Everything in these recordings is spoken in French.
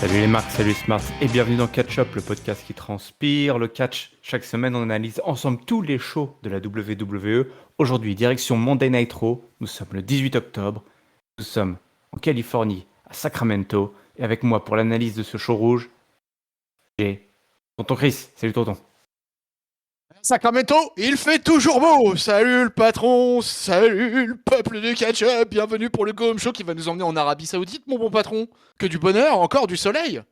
Salut les marques, salut les Smarts et bienvenue dans Catch Up, le podcast qui transpire le catch. Chaque semaine, on analyse ensemble tous les shows de la WWE. Aujourd'hui, direction Monday Night Raw. Nous sommes le 18 octobre. Nous sommes en Californie, à Sacramento. Et avec moi pour l'analyse de ce show rouge, j'ai Tonton Chris. Salut Tonton. Sacramento, il fait toujours beau. Salut le patron, salut le peuple de catch-up. Bienvenue pour le Go Home Show qui va nous emmener en Arabie Saoudite, mon bon patron. Que du bonheur, encore du soleil.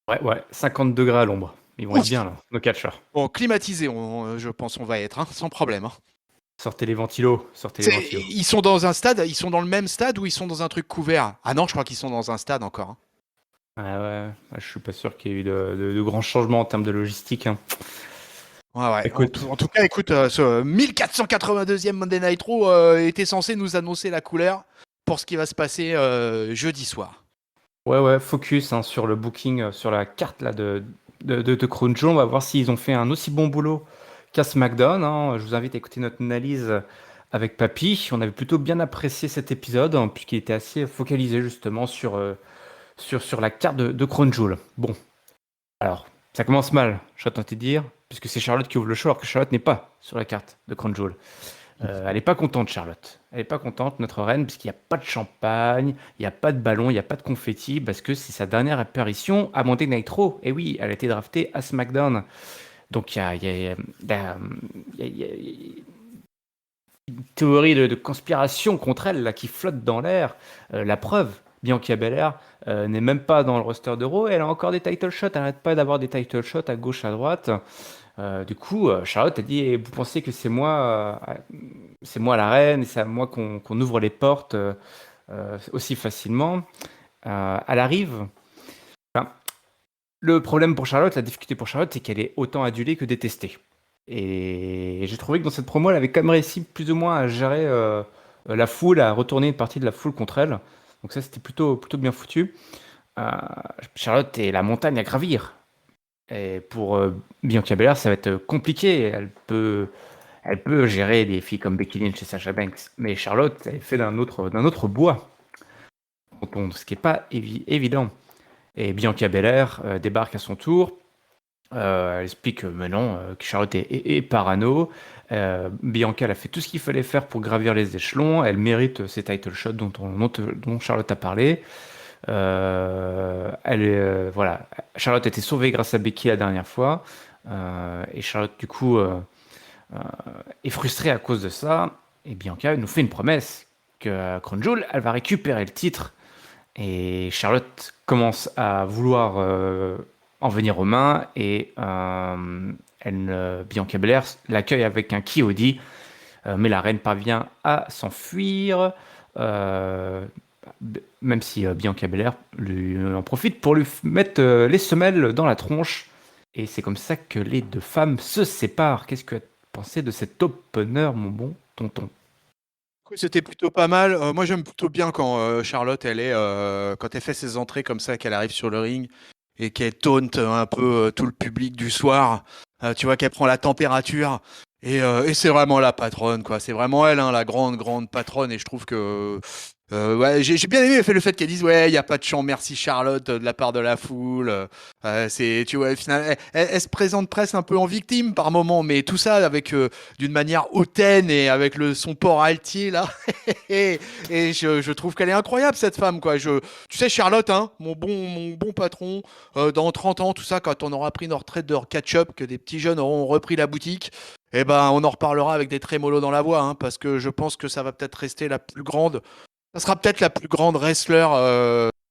Ouais, 50 degrés à l'ombre. Ils vont être bien là, nos catcheurs. Bon, climatisé, je pense on va être, sans problème. Sortez les ventilos, sortez les ventilos. Ils sont dans un stade, ils sont dans le même stade ou ils sont dans un truc couvert? Ah non, je crois qu'ils sont dans un stade encore. Ouais, je suis pas sûr qu'il y ait eu de grands changements en termes de logistique. Ouais. Écoute. En tout cas, écoute, ce 1482e Monday Night Raw était censé nous annoncer la couleur pour ce qui va se passer jeudi soir. Ouais, focus sur le booking, sur la carte là, de Crown Jewel. On va voir s'ils ont fait un aussi bon boulot qu'à SmackDown. Je vous invite à écouter notre analyse avec Papy. On avait plutôt bien apprécié cet épisode, puisqu'il était assez focalisé justement sur la carte de Crown Jewel. Bon, alors, ça commence mal, je serais tenté de dire, puisque c'est Charlotte qui ouvre le show, alors que Charlotte n'est pas sur la carte de Crown Jewel. Elle n'est pas contente, Charlotte. Elle n'est pas contente, notre reine, puisqu'il n'y a pas de champagne, il n'y a pas de ballon, il n'y a pas de confetti, parce que c'est sa dernière apparition à Monday Night Raw. Et oui, elle a été draftée à SmackDown. Donc il y a une théorie de conspiration contre elle là, qui flotte dans l'air. La preuve, Bianca Belair n'est même pas dans le roster de Raw. Elle a encore des title shots. Elle n'arrête pas d'avoir des title shots à gauche, à droite. Du coup, Charlotte a dit, eh, vous pensez que c'est moi la reine, et c'est à moi qu'on ouvre les portes aussi facilement. Elle arrive. Enfin, le problème pour Charlotte, la difficulté pour Charlotte, c'est qu'elle est autant adulée que détestée. Et j'ai trouvé que dans cette promo, elle avait quand même réussi plus ou moins à gérer la foule, à retourner une partie de la foule contre elle. Donc ça, c'était plutôt bien foutu. Euh, Charlotte est la montagne à gravir. Et pour Bianca Belair, ça va être compliqué. Elle peut gérer des filles comme Becky Lynch et Sasha Banks. Mais Charlotte, elle est faite d'un autre bois. Ce qui n'est pas évident. Et Bianca Belair débarque à son tour. Elle explique mais non, que Charlotte est parano. Bianca, elle a fait tout ce qu'il fallait faire pour gravir les échelons. Elle mérite ces title shots dont Charlotte a parlé. Voilà. Charlotte a été sauvée grâce à Becky la dernière fois. Et Charlotte, du coup, est frustrée à cause de ça. Et Bianca nous fait une promesse que Crown Jewel, elle va récupérer le titre. Et Charlotte commence à vouloir en venir aux mains. Et Bianca Belair l'accueille avec un Kyodi. Mais la reine parvient à s'enfuir. Même si Bianca Belair en profite pour lui mettre les semelles dans la tronche. Et c'est comme ça que les deux femmes se séparent. Qu'est-ce que tu as pensé de cet opener, mon bon tonton? C'était plutôt pas mal. Moi, j'aime plutôt bien quand Charlotte, quand elle fait ses entrées comme ça, qu'elle arrive sur le ring et qu'elle taunte un peu tout le public du soir. Tu vois qu'elle prend la température et c'est vraiment la patronne, quoi. C'est vraiment elle, la grande patronne. Et je trouve que ouais, j'ai bien aimé le fait qu'elle dise ouais, il y a pas de chant, merci Charlotte de la part de la foule. Tu vois, au final, elle se présente presque un peu en victime par moment, mais tout ça avec d'une manière hautaine et avec son port altier là. Et je trouve qu'elle est incroyable cette femme quoi. Tu sais Charlotte, mon bon patron, dans 30 ans tout ça, quand on aura pris notre retraite de catch-up, que des petits jeunes auront repris la boutique. Eh ben, on en reparlera avec des trémolos dans la voix, parce que je pense que ça va peut-être rester la plus grande. Ça sera peut-être la plus grande wrestler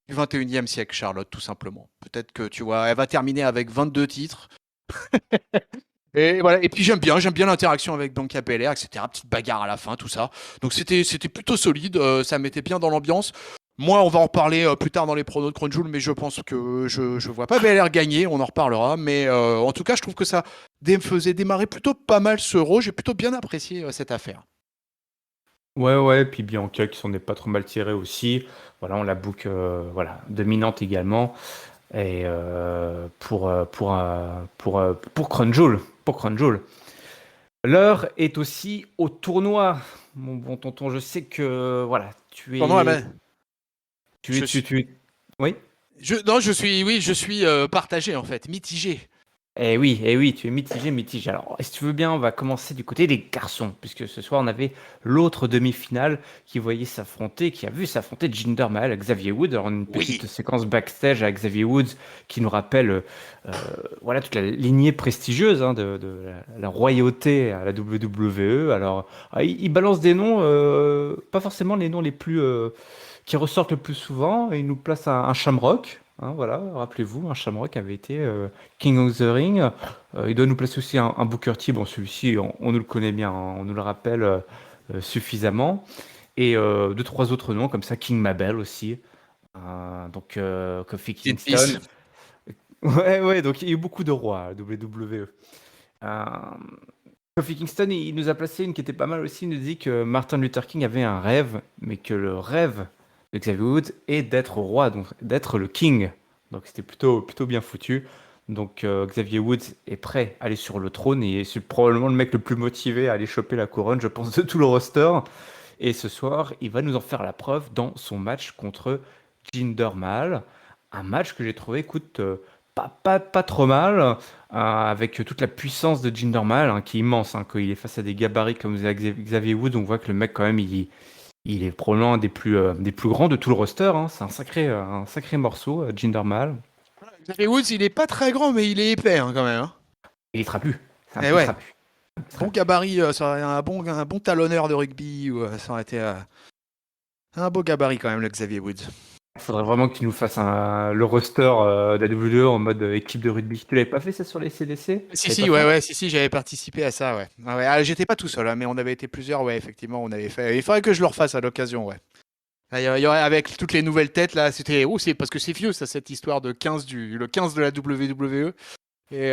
du 21e siècle, Charlotte, tout simplement. Peut-être que, tu vois, elle va terminer avec 22 titres. Et voilà. Et puis j'aime bien l'interaction avec Bianca Belair, etc. Petite bagarre à la fin, tout ça. Donc c'était plutôt solide. Ça mettait bien dans l'ambiance. Moi, on va en reparler plus tard dans les pronos de Crown Jewel, mais je pense que je vois pas Belair gagner. On en reparlera. Mais en tout cas, je trouve que ça faisait démarrer plutôt pas mal ce Raw. J'ai plutôt bien apprécié cette affaire. Ouais, puis Bianca qui s'en est pas trop mal tirée aussi. Voilà, on la book voilà, dominante également. Et pour Crown Jewel, l'heure est aussi au tournoi. Mon bon tonton, je sais que voilà, tu Pendant la es, ma- tu es, je tu, suis tu, oui. Non, je suis partagé en fait, mitigé. Eh oui, tu es mitigé, mitigé. Alors, si tu veux bien, on va commencer du côté des garçons, puisque ce soir, on avait l'autre demi-finale qui a vu s'affronter Jinder Mahal et Xavier Woods. Alors, une petite Oui. séquence backstage avec Xavier Woods qui nous rappelle voilà, toute la lignée prestigieuse hein, de la royauté à la WWE. Alors, il balance des noms, pas forcément les noms les plus qui ressortent le plus souvent, et il nous place un Shamrock. Hein, voilà, rappelez-vous, un Shamrock avait été King of the Ring. Il doit nous placer aussi un Booker T. Bon, celui-ci, on nous le connaît bien, hein, on nous le rappelle suffisamment. Et deux, trois autres noms, comme ça, King Mabel aussi. Donc, Kofi Petite piste. Kingston. Ouais, ouais, donc il y a eu beaucoup de rois à WWE. Euh, Kofi Kingston, il nous a placé une qui était pas mal aussi. Il nous dit que Martin Luther King avait un rêve, mais que le rêve de Xavier Woods est d'être roi, donc d'être le king. Donc c'était plutôt bien foutu. Donc Xavier Woods est prêt à aller sur le trône et c'est probablement le mec le plus motivé à aller choper la couronne, je pense, de tout le roster. Et ce soir, il va nous en faire la preuve dans son match contre Jinder Mahal. Un match que j'ai trouvé, écoute, pas trop mal, avec toute la puissance de Jinder Mahal, hein, qui est immense. Hein, quand il est face à des gabarits comme Xavier Woods, on voit que le mec, quand même, il est probablement des plus grands de tout le roster. Hein. C'est un sacré morceau, Jinder Mahal. Xavier Woods, il est pas très grand, mais il est épais hein, quand même. Hein. Il est trapu. C'est un Et petit ouais, trapu. Un petit bon trapu. gabarit, ça aurait un bon talonneur de rugby, ou ça aurait été un beau gabarit quand même, le Xavier Woods. Il faudrait vraiment qu'il nous fasse le roster de la WWE en mode équipe de rugby. Tu l'avais pas fait ça sur les CDC? Si, T'avais pas si, fait? si, j'avais participé à ça, ouais. Ah ouais, j'étais pas tout seul, hein, mais on avait été plusieurs, ouais, effectivement, on avait fait. Il faudrait que je le refasse à l'occasion, ouais. Ah, il y aurait avec toutes les nouvelles têtes là, c'était c'est parce que c'est vieux ça cette histoire de 15 le 15 de la WWE et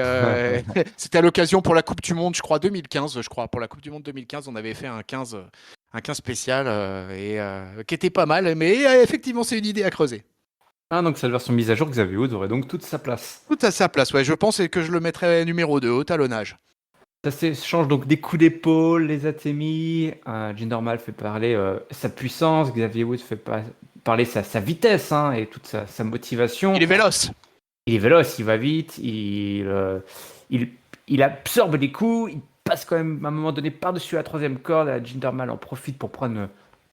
c'était à l'occasion pour la Coupe du monde, je crois 2015, je crois pour la Coupe du monde 2015, on avait fait un 15 spécial qui était pas mal mais effectivement, c'est une idée à creuser. Ah, donc cette version mise à jour, Xavier Woods aurait donc toute sa place. Tout à sa place, ouais, je pense et que je le mettrais numéro 2 au talonnage. Ça s'échange donc des coups d'épaule, les atémies. Jinder Mahal fait parler sa puissance, Xavier Woods fait parler sa vitesse hein, et toute sa motivation. Il est véloce. Il est véloce, il va vite, il, il absorbe les coups, il passe quand même à un moment donné par-dessus la troisième corde. Jinder Mahal en profite pour prendre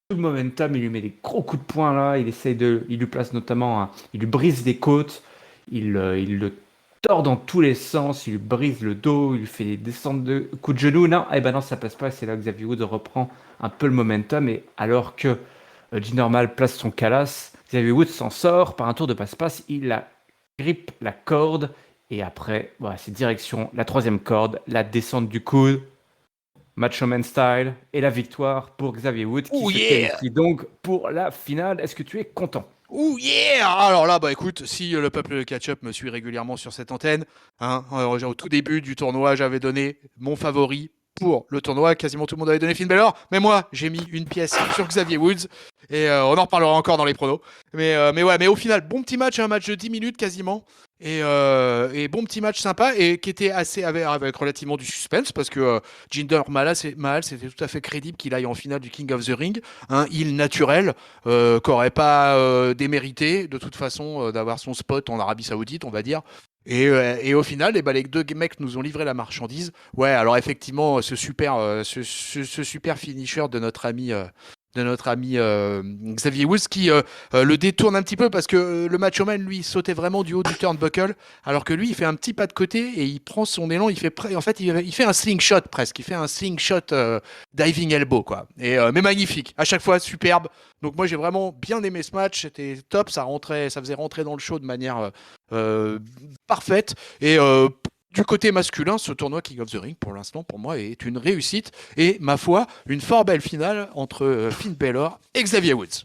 tout le momentum, il lui met des gros coups de poing là, il lui place notamment, il lui brise des côtes, il le tord dans tous les sens, il lui brise le dos, il lui fait des descentes de coups de genoux. Non, eh ben non, ça passe pas. C'est là que Xavier Woods reprend un peu le momentum et alors que Jinder Mahal place son calasse, Xavier Woods s'en sort par un tour de passe-passe, il la grippe la corde et après, voilà, c'est direction la troisième corde, la descente du coude. Macho Man Style et la victoire pour Xavier Woods qui Oh se yeah! qualifie donc pour la finale. Est-ce que tu es content? Oh yeah! Alors là, bah écoute, si le peuple de catch-up me suit régulièrement sur cette antenne, hein, au tout début du tournoi, j'avais donné mon favori pour le tournoi. Quasiment tout le monde avait donné Finn Balor, mais moi, j'ai mis une pièce sur Xavier Woods et on en reparlera encore dans les pronos. Mais ouais, mais au final, bon petit match, un match de 10 minutes quasiment. Et bon petit match sympa et qui était assez avec relativement du suspense parce que Jinder Mahal, c'était tout à fait crédible qu'il aille en finale du King of the Ring, un heel naturel qu'aurait pas démérité de toute façon d'avoir son spot en Arabie Saoudite, on va dire. Et au final, les deux mecs nous ont livré la marchandise. Ouais, alors effectivement, ce super finisher de notre ami Xavier Woods qui le détourne un petit peu parce que le Macho Man lui sautait vraiment du haut du turnbuckle alors que lui il fait un petit pas de côté et il prend son élan, en fait il fait un slingshot presque, il fait un slingshot diving elbow quoi. Mais magnifique, à chaque fois superbe. Donc moi j'ai vraiment bien aimé ce match, c'était top, ça faisait rentrer dans le show de manière euh, parfaite et du côté masculin, ce tournoi King of the Ring, pour l'instant, pour moi, est une réussite. Et ma foi, une fort belle finale entre Finn Balor et Xavier Woods.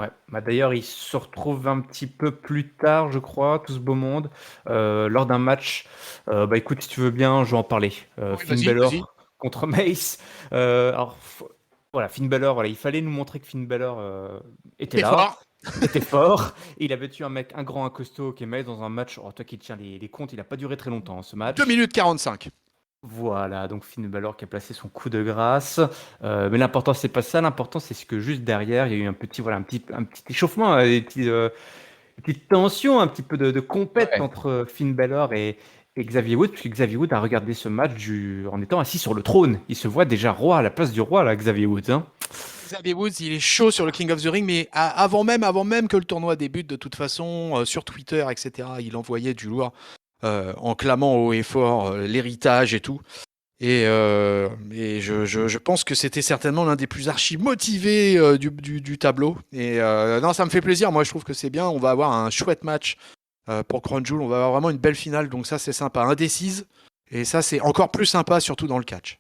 Ouais, bah d'ailleurs, il se retrouve un petit peu plus tard, je crois, tout ce beau monde, lors d'un match. Bah écoute, si tu veux bien, je vais en parler. Oui, Finn vas-y, vas-y. Balor contre Mace. Alors, voilà, Finn Balor, voilà, il fallait nous montrer que Finn Balor était T'es là, fort. était fort. Et il a battu un mec, un grand, un costaud, qui est Mace dans un match. Oh, toi qui tiens les comptes, il a pas duré très longtemps, hein, ce 2 match. minutes 45. Voilà, donc Finn Balor qui a placé son coup de grâce. Mais l'important, c'est pas ça. L'important, c'est ce que juste derrière, il y a eu un petit échauffement, des petits, petite tension, un petit peu de compète Ouais. entre Finn Balor et Xavier Woods, puisque Xavier Woods a regardé ce match en étant assis sur le trône. Il se voit déjà roi à la place du roi, là, Xavier Woods. Hein. Xavier Woods, il est chaud sur le King of the Ring, mais avant même que le tournoi débute, de toute façon, sur Twitter, etc., il envoyait du lourd en clamant haut et fort l'héritage et tout. Et je pense que c'était certainement l'un des plus archi motivés du tableau. Et non, ça me fait plaisir. Moi, je trouve que c'est bien. On va avoir un chouette match pour Crown Jewel. On va avoir vraiment une belle finale. Donc ça, c'est sympa. Indécise. Et ça, c'est encore plus sympa, surtout dans le catch.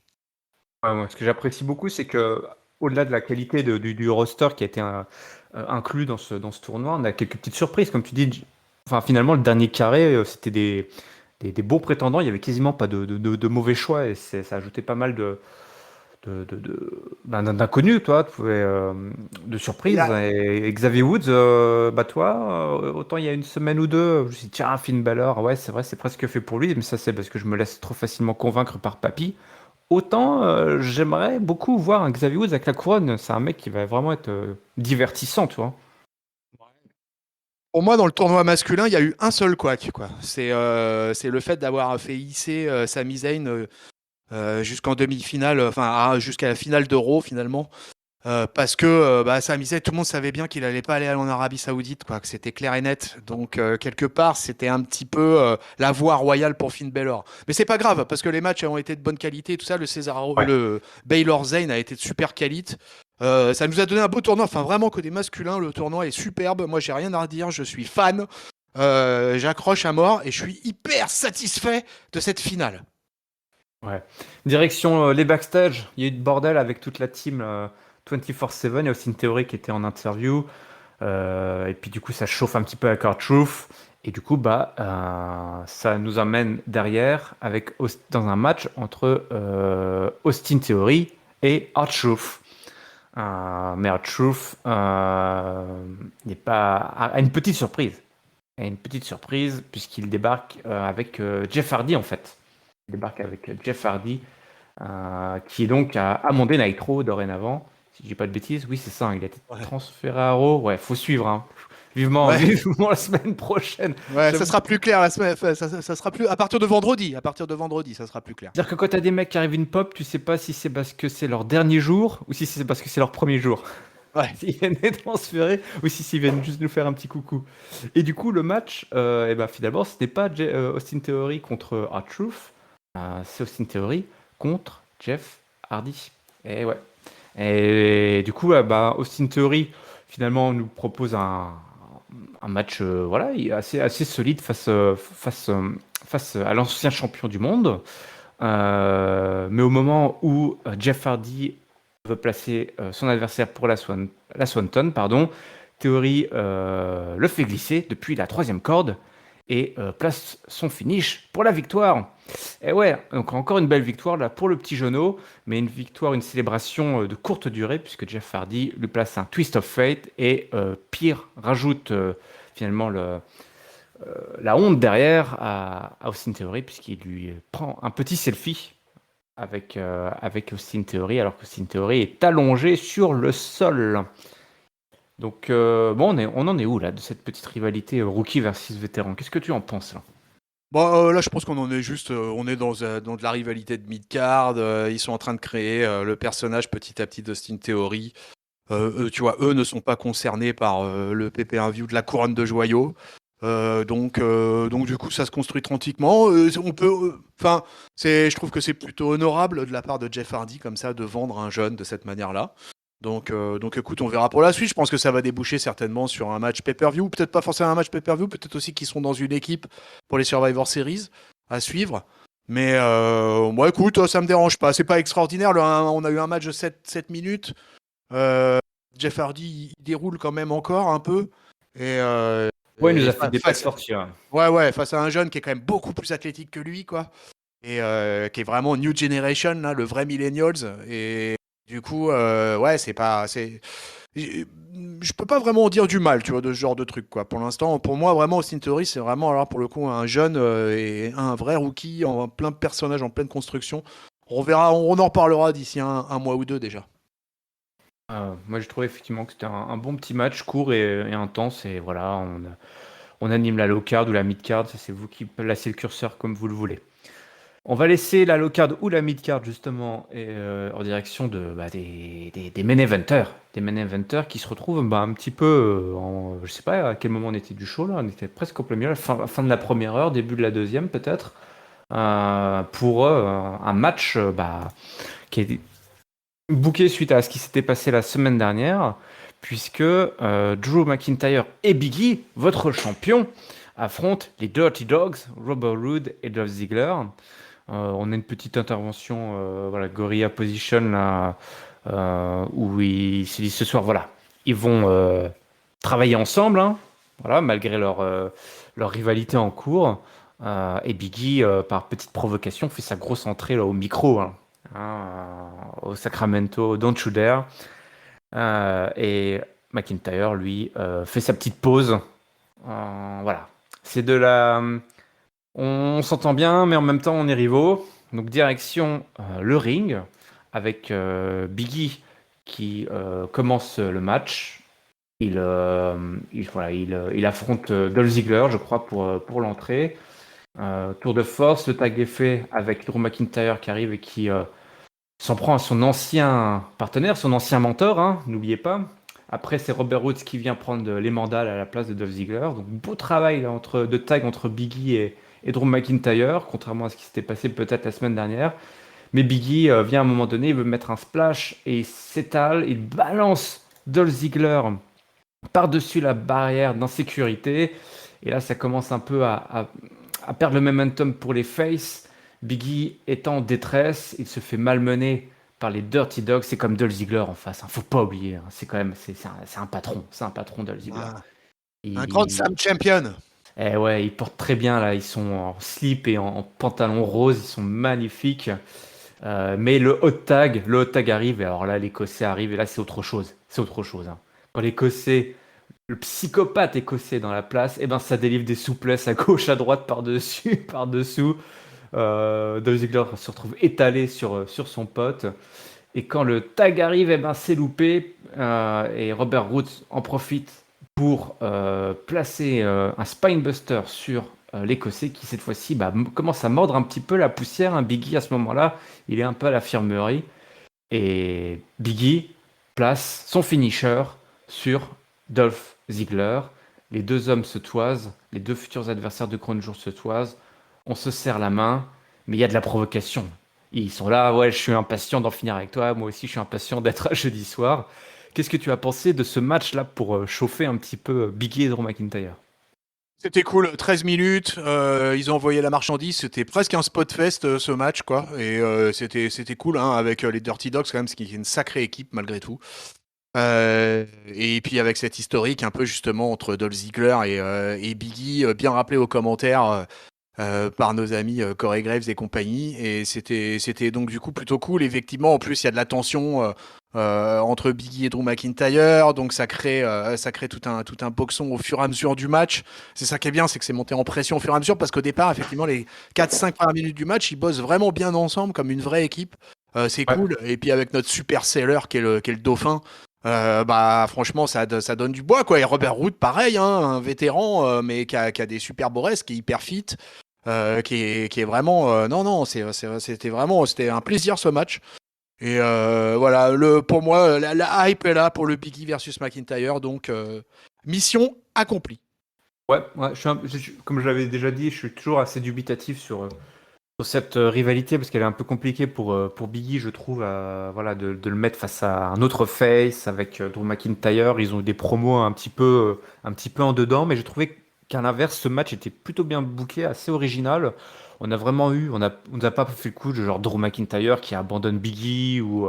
Ouais, moi, ce que j'apprécie beaucoup, c'est que au-delà de la qualité du roster qui a été inclus dans ce tournoi, on a quelques petites surprises. Comme tu dis, enfin, finalement, le dernier carré, c'était des beaux prétendants. Il y avait quasiment pas de mauvais choix et ça ajoutait pas mal d'inconnus, toi, de Et surprises. là, Et Xavier Woods, bah toi, autant il y a une semaine ou deux, je me suis dit, tiens, Finn Balor, ouais, c'est vrai, c'est presque fait pour lui, mais ça, c'est parce que je me laisse trop facilement convaincre par Papy. Autant j'aimerais beaucoup voir un Xavier Woods avec la couronne. C'est un mec qui va vraiment être divertissant, tu vois. pour moi, dans le tournoi masculin, il y a eu un seul couac, quoi. C'est le fait d'avoir fait hisser Sami Zayn jusqu'en demi-finale, jusqu'à la finale d'Euro, finalement. Parce que bah, Sami Zayn, tout le monde savait bien qu'il allait pas aller en Arabie Saoudite, quoi, que c'était clair et net. Donc quelque part, c'était un petit peu la voie royale pour Finn Balor. Mais c'est pas grave parce que les matchs ont été de bonne qualité et tout ça. Ouais. Le Baylor Zayn a été de super qualité. Ça nous a donné un beau tournoi. Enfin, vraiment côté masculin, le tournoi est superbe. Moi, j'ai rien à redire. Je suis fan. J'accroche à mort et je suis hyper satisfait de cette finale. Ouais. Direction les backstage, il y a eu de bordel avec toute la team 24/7. Il y a aussi une théorie qui était en interview. Et puis du coup, ça chauffe un petit peu avec R-Truth. Et du coup, bah, ça nous amène derrière dans un match entre Austin Theory et R-Truth. Mais R-Truth n'est pas a une petite surprise. A une petite surprise puisqu'il débarque avec Jeff Hardy en fait. Il débarque avec Jeff Hardy qui est donc à Monday Nitro dorénavant. Si je dis pas de bêtises, oui c'est ça, hein, il a été Ouais. transféré à Raw. Ouais, faut suivre. Hein. Vivement, Ouais. vivement la semaine prochaine. Ouais, ça J'avoue. sera plus clair la semaine. Enfin, ça sera plus à partir de vendredi. À partir de vendredi, ça sera plus clair. C'est-à-dire que quand t'as des mecs qui arrivent in pop, tu sais pas si c'est parce que c'est leur dernier jour ou si c'est parce que c'est leur premier jour. Ouais. S'ils viennent les transférer ou si s'ils viennent juste nous faire un petit coucou. Et du coup, le match, eh ben, finalement, c'était pas Austin Theory contre R-Truth, c'est Austin Theory contre Jeff Hardy. Et ouais. Et du coup, bah, Austin Theory, finalement, nous propose un match voilà, assez solide face à l'ancien champion du monde. Mais au moment où Jeff Hardy veut placer son adversaire pour la Swanton, pardon, Theory le fait glisser depuis la troisième corde et place son finish pour la victoire. Et ouais, donc encore une belle victoire là pour le petit genou, mais une victoire, une célébration de courte durée puisque Jeff Hardy lui place un twist of fate et pire rajoute finalement la honte derrière à Austin Theory puisqu'il lui prend un petit selfie avec Austin Theory alors qu'Austin Theory est allongé sur le sol. Donc bon, on en est où là de cette petite rivalité rookie versus vétéran? Qu'est-ce que tu en penses là? Bon, là, je pense qu'on en est juste. On est dans de la rivalité de mid-card. Ils sont en train de créer le personnage petit à petit d'Austin Theory. Tu vois, eux ne sont pas concernés par le PPV de la couronne de joyaux. Donc du coup, ça se construit tranquillement. On peut, enfin, je trouve que c'est plutôt honorable de la part de Jeff Hardy comme ça de vendre un jeune de cette manière-là. Donc écoute, on verra pour la suite. Je pense que ça va déboucher certainement sur un match pay-per-view. Peut-être pas forcément un match pay-per-view, peut-être aussi qu'ils seront dans une équipe pour les Survivor Series à suivre. Mais moi, écoute, ça me dérange pas. C'est pas extraordinaire. On a eu un match de 7 minutes. Euh, Jeff Hardy, il déroule quand même encore un peu. Et, euh, Ouais, il nous et a fait des belles face, sorties. Ouais. ouais, face à un jeune qui est quand même beaucoup plus athlétique que lui, quoi. Et qui est vraiment New Generation, là, le vrai Millennials. Et du coup, ouais, je peux pas vraiment dire du mal, tu vois, de ce genre de truc, quoi. Pour l'instant, pour moi, vraiment, Austin Theory, c'est vraiment, alors pour le coup, un jeune et un vrai rookie en plein personnage, en pleine construction. On verra, on en reparlera d'ici un mois ou deux déjà. Moi, j'ai trouvé effectivement que c'était un bon petit match court et intense. Et voilà, On anime la low card ou la mid card, ça c'est vous qui placez le curseur comme vous le voulez. On va laisser la low card ou la mid card justement en direction des main eventers. Des main eventers qui se retrouvent un petit peu je sais pas à quel moment on était du show là, on était presque au plein milieu, fin de la première heure, début de la deuxième peut-être, pour un match qui est booké suite à ce qui s'était passé la semaine dernière, puisque Drew McIntyre et Big E, votre champion, affrontent les Dirty Dogs, Robert Roode et Dolph Ziggler. On a une petite intervention, voilà, Gorilla Position là, où ils se disent ce soir, voilà, ils vont travailler ensemble, hein, voilà, malgré leur rivalité en cours. Et Biggie, par petite provocation, fait sa grosse entrée là, au micro, hein, au Sacramento, Don't You Dare. Et McIntyre, lui, fait sa petite pause. Voilà, c'est de la on s'entend bien, mais en même temps, on est rivaux. Donc, direction le ring, avec Biggie qui commence le match. Il affronte Dolph Ziggler, je crois, pour l'entrée. Tour de force, le tag est fait avec Drew McIntyre qui arrive et qui s'en prend à son ancien partenaire, son ancien mentor, hein, n'oubliez pas. Après, c'est Robert Woods qui vient prendre les mandales à la place de Dolph Ziggler. Donc, beau travail là, de tag entre Biggie et Drew McIntyre, contrairement à ce qui s'était passé peut-être la semaine dernière. Mais Biggie vient à un moment donné, il veut mettre un splash et il s'étale, il balance Dolph Ziggler par-dessus la barrière d'insécurité. Et là, ça commence un peu à perdre le momentum pour les faces. Biggie est en détresse, il se fait malmener par les Dirty Dogs. C'est comme Dolph Ziggler en face, hein. Faut pas oublier, hein. C'est quand même, c'est un patron, c'est un patron Dolph Ziggler. Ah, un grand Il, Sam Champion. ouais, ils portent très bien là. Ils sont en slip et en pantalon rose. Ils sont magnifiques. Mais le hot tag arrive. Et alors là, l'Écossais arrive. Et là, c'est autre chose. C'est autre chose, hein. Quand l'Écossais, le psychopathe écossais dans la place, et ben ça délivre des souplesses à gauche, à droite, par-dessus, par-dessous. Dolph Ziggler se retrouve étalé sur son pote. Et quand le tag arrive, eh ben, c'est loupé. Et Robert Roode en profite pour placer un spinebuster sur l'Écossais qui, cette fois-ci, commence à mordre un petit peu la poussière. Un Biggie, à ce moment-là, il est un peu à l'infirmerie. Et Biggie place son finisher sur Dolph Ziggler. Les deux hommes se toisent. Les deux futurs adversaires de Crown Jewel se toisent. On se serre la main, mais il y a de la provocation. Ils sont là, ouais, je suis impatient d'en finir avec toi. Moi aussi, je suis impatient d'être à jeudi soir. Qu'est-ce que tu as pensé de ce match-là pour chauffer un petit peu Biggie et Drew McIntyre? C'était cool, 13 minutes, ils ont envoyé la marchandise, c'était presque un spot fest ce match quoi, et c'était cool hein, avec les Dirty Dogs quand même, ce qui est une sacrée équipe malgré tout. Et puis avec cette historique un peu justement entre Dolph Ziggler et Biggie, bien rappelé aux commentaires par nos amis Corey Graves et compagnie. Et c'était donc du coup plutôt cool. Effectivement, en plus, il y a de la tension entre Biggie et Drew McIntyre. Donc ça crée tout un boxon au fur et à mesure du match. C'est ça qui est bien, c'est que c'est monté en pression au fur et à mesure. Parce qu'au départ, effectivement, les 4-5 premières minutes du match, ils bossent vraiment bien ensemble comme une vraie équipe. C'est Ouais. cool. Et puis avec notre super seller qui est le dauphin. Franchement ça donne du bois quoi, et Robert Roode pareil hein, un vétéran mais qui a des super beaux restes, qui est hyper fit, qui est vraiment non c'était un plaisir ce match. Et voilà, pour moi la hype est là pour le Biggie versus McIntyre, donc mission accomplie. Ouais, ouais, comme je l'avais déjà dit, je suis toujours assez dubitatif sur cette rivalité parce qu'elle est un peu compliquée pour Biggie, je trouve, voilà, de le mettre face à un autre face avec Drew McIntyre. Ils ont eu des promos un petit peu en dedans, mais j'ai trouvé qu'à l'inverse, ce match était plutôt bien booké, assez original. On n'a pas fait le coup de genre Drew McIntyre qui abandonne Biggie ou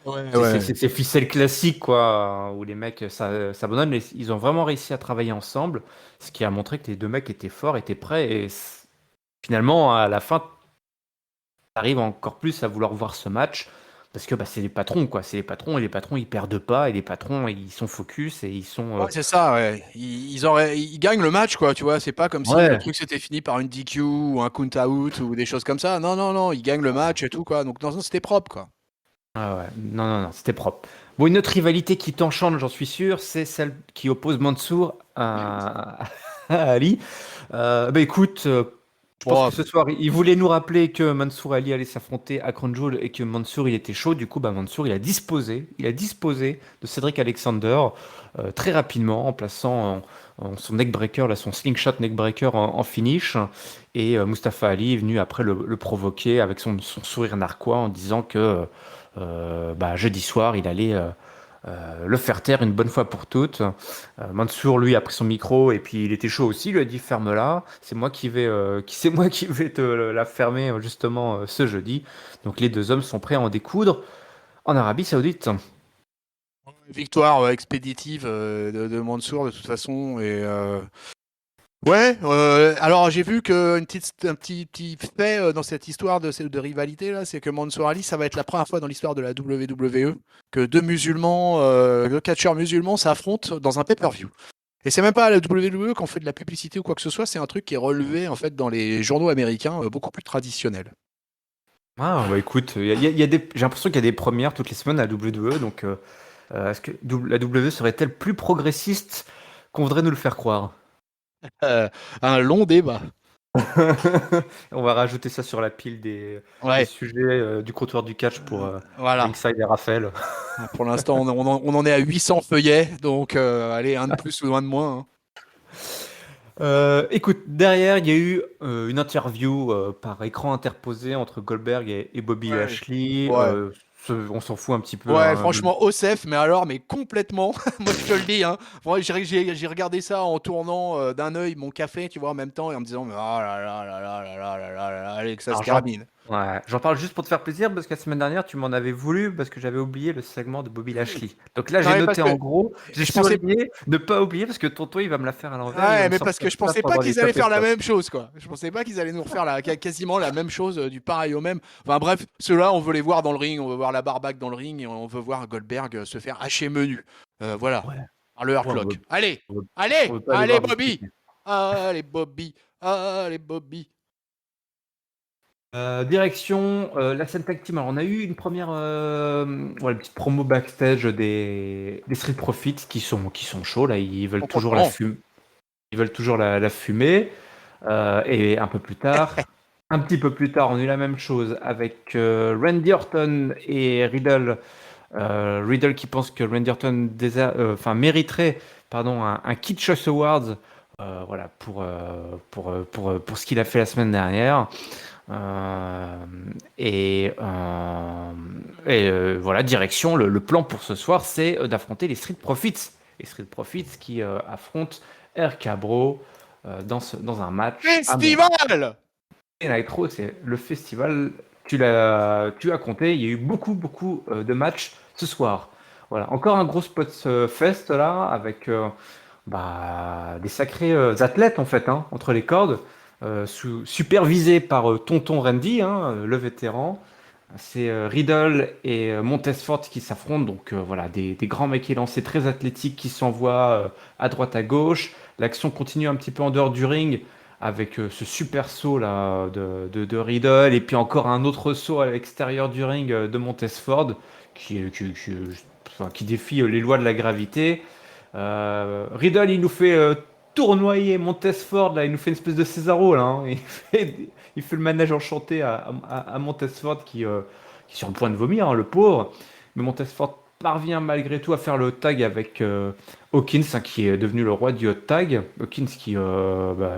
Ouais, ouais. ces ficelles classiques, quoi, où les mecs s'abandonnent. Mais ils ont vraiment réussi à travailler ensemble, ce qui a montré que les deux mecs étaient forts, étaient prêts. Et finalement, à la fin, arrive encore plus à vouloir voir ce match parce que c'est les patrons, quoi. C'est les patrons et les patrons ils perdent pas et les patrons ils sont focus et ils sont Ouais, c'est ça, ouais. Ils gagnent le match, quoi, tu vois. C'est pas comme si le ouais. truc s'était fini par une DQ ou un count out ou des choses comme ça. Non, non, non, ils gagnent le match et tout, quoi. Donc, non, c'était propre, quoi. Ah ouais. Non, non, non, c'était propre. Bon, une autre rivalité qui t'enchante, j'en suis sûr, c'est celle qui oppose Mansour à Ali. Bah écoute, je pense que Bon, ce soir, il voulait nous rappeler que Mansour Ali allait s'affronter à Crown Jewel et que Mansour il était chaud. Du coup, bah, Mansour il a disposé de Cedric Alexander très rapidement en plaçant son neckbreaker, là, son slingshot neckbreaker en finish. Et Mustafa Ali est venu après le provoquer avec son sourire narquois en disant que bah, jeudi soir, il allait le faire taire une bonne fois pour toutes. Mansour, lui, a pris son micro et puis il était chaud aussi. Il lui a dit ferme-la. C'est moi qui vais te la fermer justement ce jeudi. Donc les deux hommes sont prêts à en découdre en Arabie Saoudite. victoire expéditive de Mansour de toute façon. Ouais, alors j'ai vu un petit fait dans cette histoire de rivalité là, c'est que Mansour Ali, ça va être la première fois dans l'histoire de la WWE que deux catcheurs musulmans s'affrontent dans un pay-per-view. Et c'est même pas à la WWE qu'on fait de la publicité ou quoi que ce soit, c'est un truc qui est relevé en fait dans les journaux américains beaucoup plus traditionnels. Ah, bah écoute, j'ai l'impression qu'il y a des premières toutes les semaines à la WWE. Donc est-ce que la WWE serait-elle plus progressiste qu'on voudrait nous le faire croire? Euh, un long débat. On va rajouter ça sur la pile des Ouais, sujets du comptoir du catch pour voilà. Ringside et Raphaël. Pour l'instant, on en est à 800 feuillets, donc allez, un de plus ou un de moins, hein. Écoute, derrière, il y a eu une interview par écran interposé entre Goldberg et Bobby Ouais. Lashley. Ouais. On s'en fout un petit peu, Ouais, hein. franchement, Osef, mais complètement. Moi, je te le dis, hein. Moi, j'ai regardé ça en tournant d'un œil mon café, tu vois, en même temps, et en me disant, mais oh là là là là là là là là là là, allez, que ça se Alors, termine. j'en parle juste pour te faire plaisir parce que la semaine dernière, tu m'en avais voulu parce que j'avais oublié le segment de Bobby Lashley. Donc là, Non, j'ai mais parce noté que en gros, j'ai je pensais, surligné ne pas oublier parce que tonton, il va me la faire à l'envers et il va ouais, me mais parce sortir que je ça pensais pas pendant les qu'ils allaient top et faire la flop. même chose, quoi. Je pensais pas qu'ils allaient nous refaire quasiment la même chose, du pareil au même. Enfin bref, ceux-là, on veut les voir dans le ring, on veut voir la barbaque dans le ring, et on veut voir Goldberg se faire hacher menu. Voilà, Ouais, par le Hurt ouais, Lock. Allez, on veut, allez, on veut pas les allez voir Bobby, discuter. allez Bobby, allez Bobby. Direction la scène tag team. Alors, on a eu une première voilà, petite promo backstage des Street Profits qui sont chauds là. Ils veulent On toujours la comprend. fume, ils veulent toujours la fumer. Et un petit peu plus tard, on a eu la même chose avec Randy Orton et Riddle. Riddle qui pense que Randy Orton enfin, mériterait pardon, un Kid Choice Awards voilà, pour ce qu'il a fait la semaine dernière. Euh, voilà, direction, le plan pour ce soir, c'est d'affronter les Street Profits. Les Street Profits qui affrontent RK Bro dans un match à Monday Festival. Night Raw. C'est le festival, tu as compté, il y a eu beaucoup, beaucoup de matchs ce soir. Voilà, encore un gros spot fest là, avec des sacrés athlètes en fait, hein, entre les cordes, supervisés par Tonton Randy, hein, le vétéran. C'est Riddle et Montesfort qui s'affrontent, donc voilà, des grands mecs élancés très athlétiques qui s'envoient à droite à gauche. L'action continue un petit peu en dehors du ring avec ce super saut là de Riddle et puis encore un autre saut à l'extérieur du ring de Montesfort enfin, qui défie les lois de la gravité. Riddle, il nous fait tournoyer Montesfort, là, il nous fait une espèce de Césaro, là, hein. Il fait le manège enchanté à Montesfort qui est sur le point de vomir, hein, le pauvre. Mais Montesfort parvient malgré tout à faire le tag avec Hawkins, hein, qui est devenu le roi du hot tag. Hawkins qui,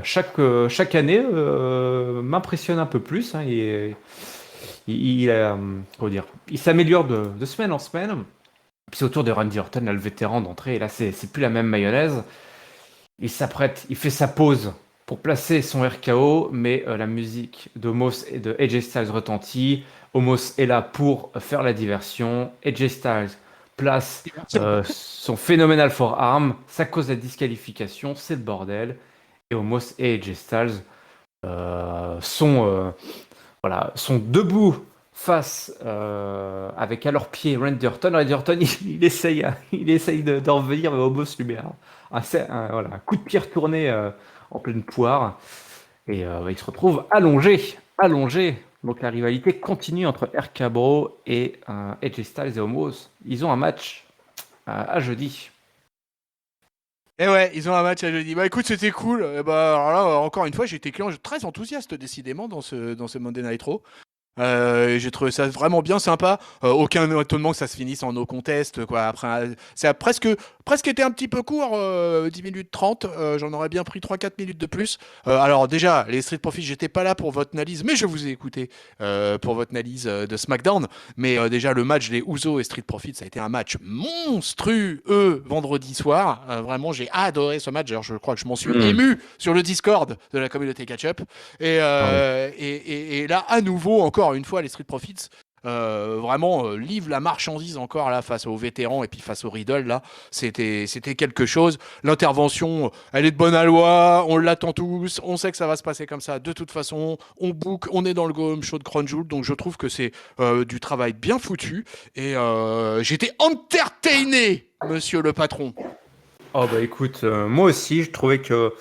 chaque année, m'impressionne un peu plus, hein. Comment dire, il s'améliore de semaine en semaine. Puis c'est au tour de Randy Orton, là, le vétéran d'entrée. Et là, c'est plus la même mayonnaise. Il s'apprête, il fait sa pause pour placer son RKO, mais la musique d'Omos et de AJ Styles retentit. Omos est là pour faire la diversion. AJ Styles place son phénoménal forearm. Ça cause la disqualification, c'est le bordel. Et Omos et AJ Styles sont debout face avec à leurs pieds Randy Orton. Randy Orton, il essaye d'en revenir, mais Omos lui met un coup de pied retourné en pleine poire. Et il se retrouve allongé. Donc la rivalité continue entre RK Bro et AJ Styles et Omos. Ils ont un match à jeudi. Et ouais, ils ont un match à jeudi. Bah écoute, c'était cool. Et bah, alors là, encore une fois, j'étais client très enthousiaste décidément dans ce Monday Night Raw. J'ai trouvé ça vraiment bien sympa. Aucun étonnement que ça se finisse en no contest, quoi. Après, ça a presque été un petit peu court, 10 minutes 30. J'en aurais bien pris 3-4 minutes de plus. Alors, déjà, les Street Profits, j'étais pas là pour votre analyse, mais je vous ai écouté pour votre analyse de SmackDown. Mais déjà, le match des Usos et Street Profits, ça a été un match monstrueux vendredi soir. Vraiment, j'ai adoré ce match. D'ailleurs, je crois que je m'en suis Hmm. ému sur le Discord de la communauté Catch-Up. Ah oui. Et là, à nouveau, encore une fois, les Street Profits vraiment livrent la marchandise encore là face aux vétérans et puis face aux Riddle. Là, c'était quelque chose. L'intervention, elle est de bonne aloi. On l'attend tous. On sait que ça va se passer comme ça. De toute façon, on book, on est dans le Go Home Show de Crown Jewel. Donc, je trouve que c'est du travail bien foutu. Et j'étais entertainé, monsieur le patron. Oh bah écoute, moi aussi, je trouvais que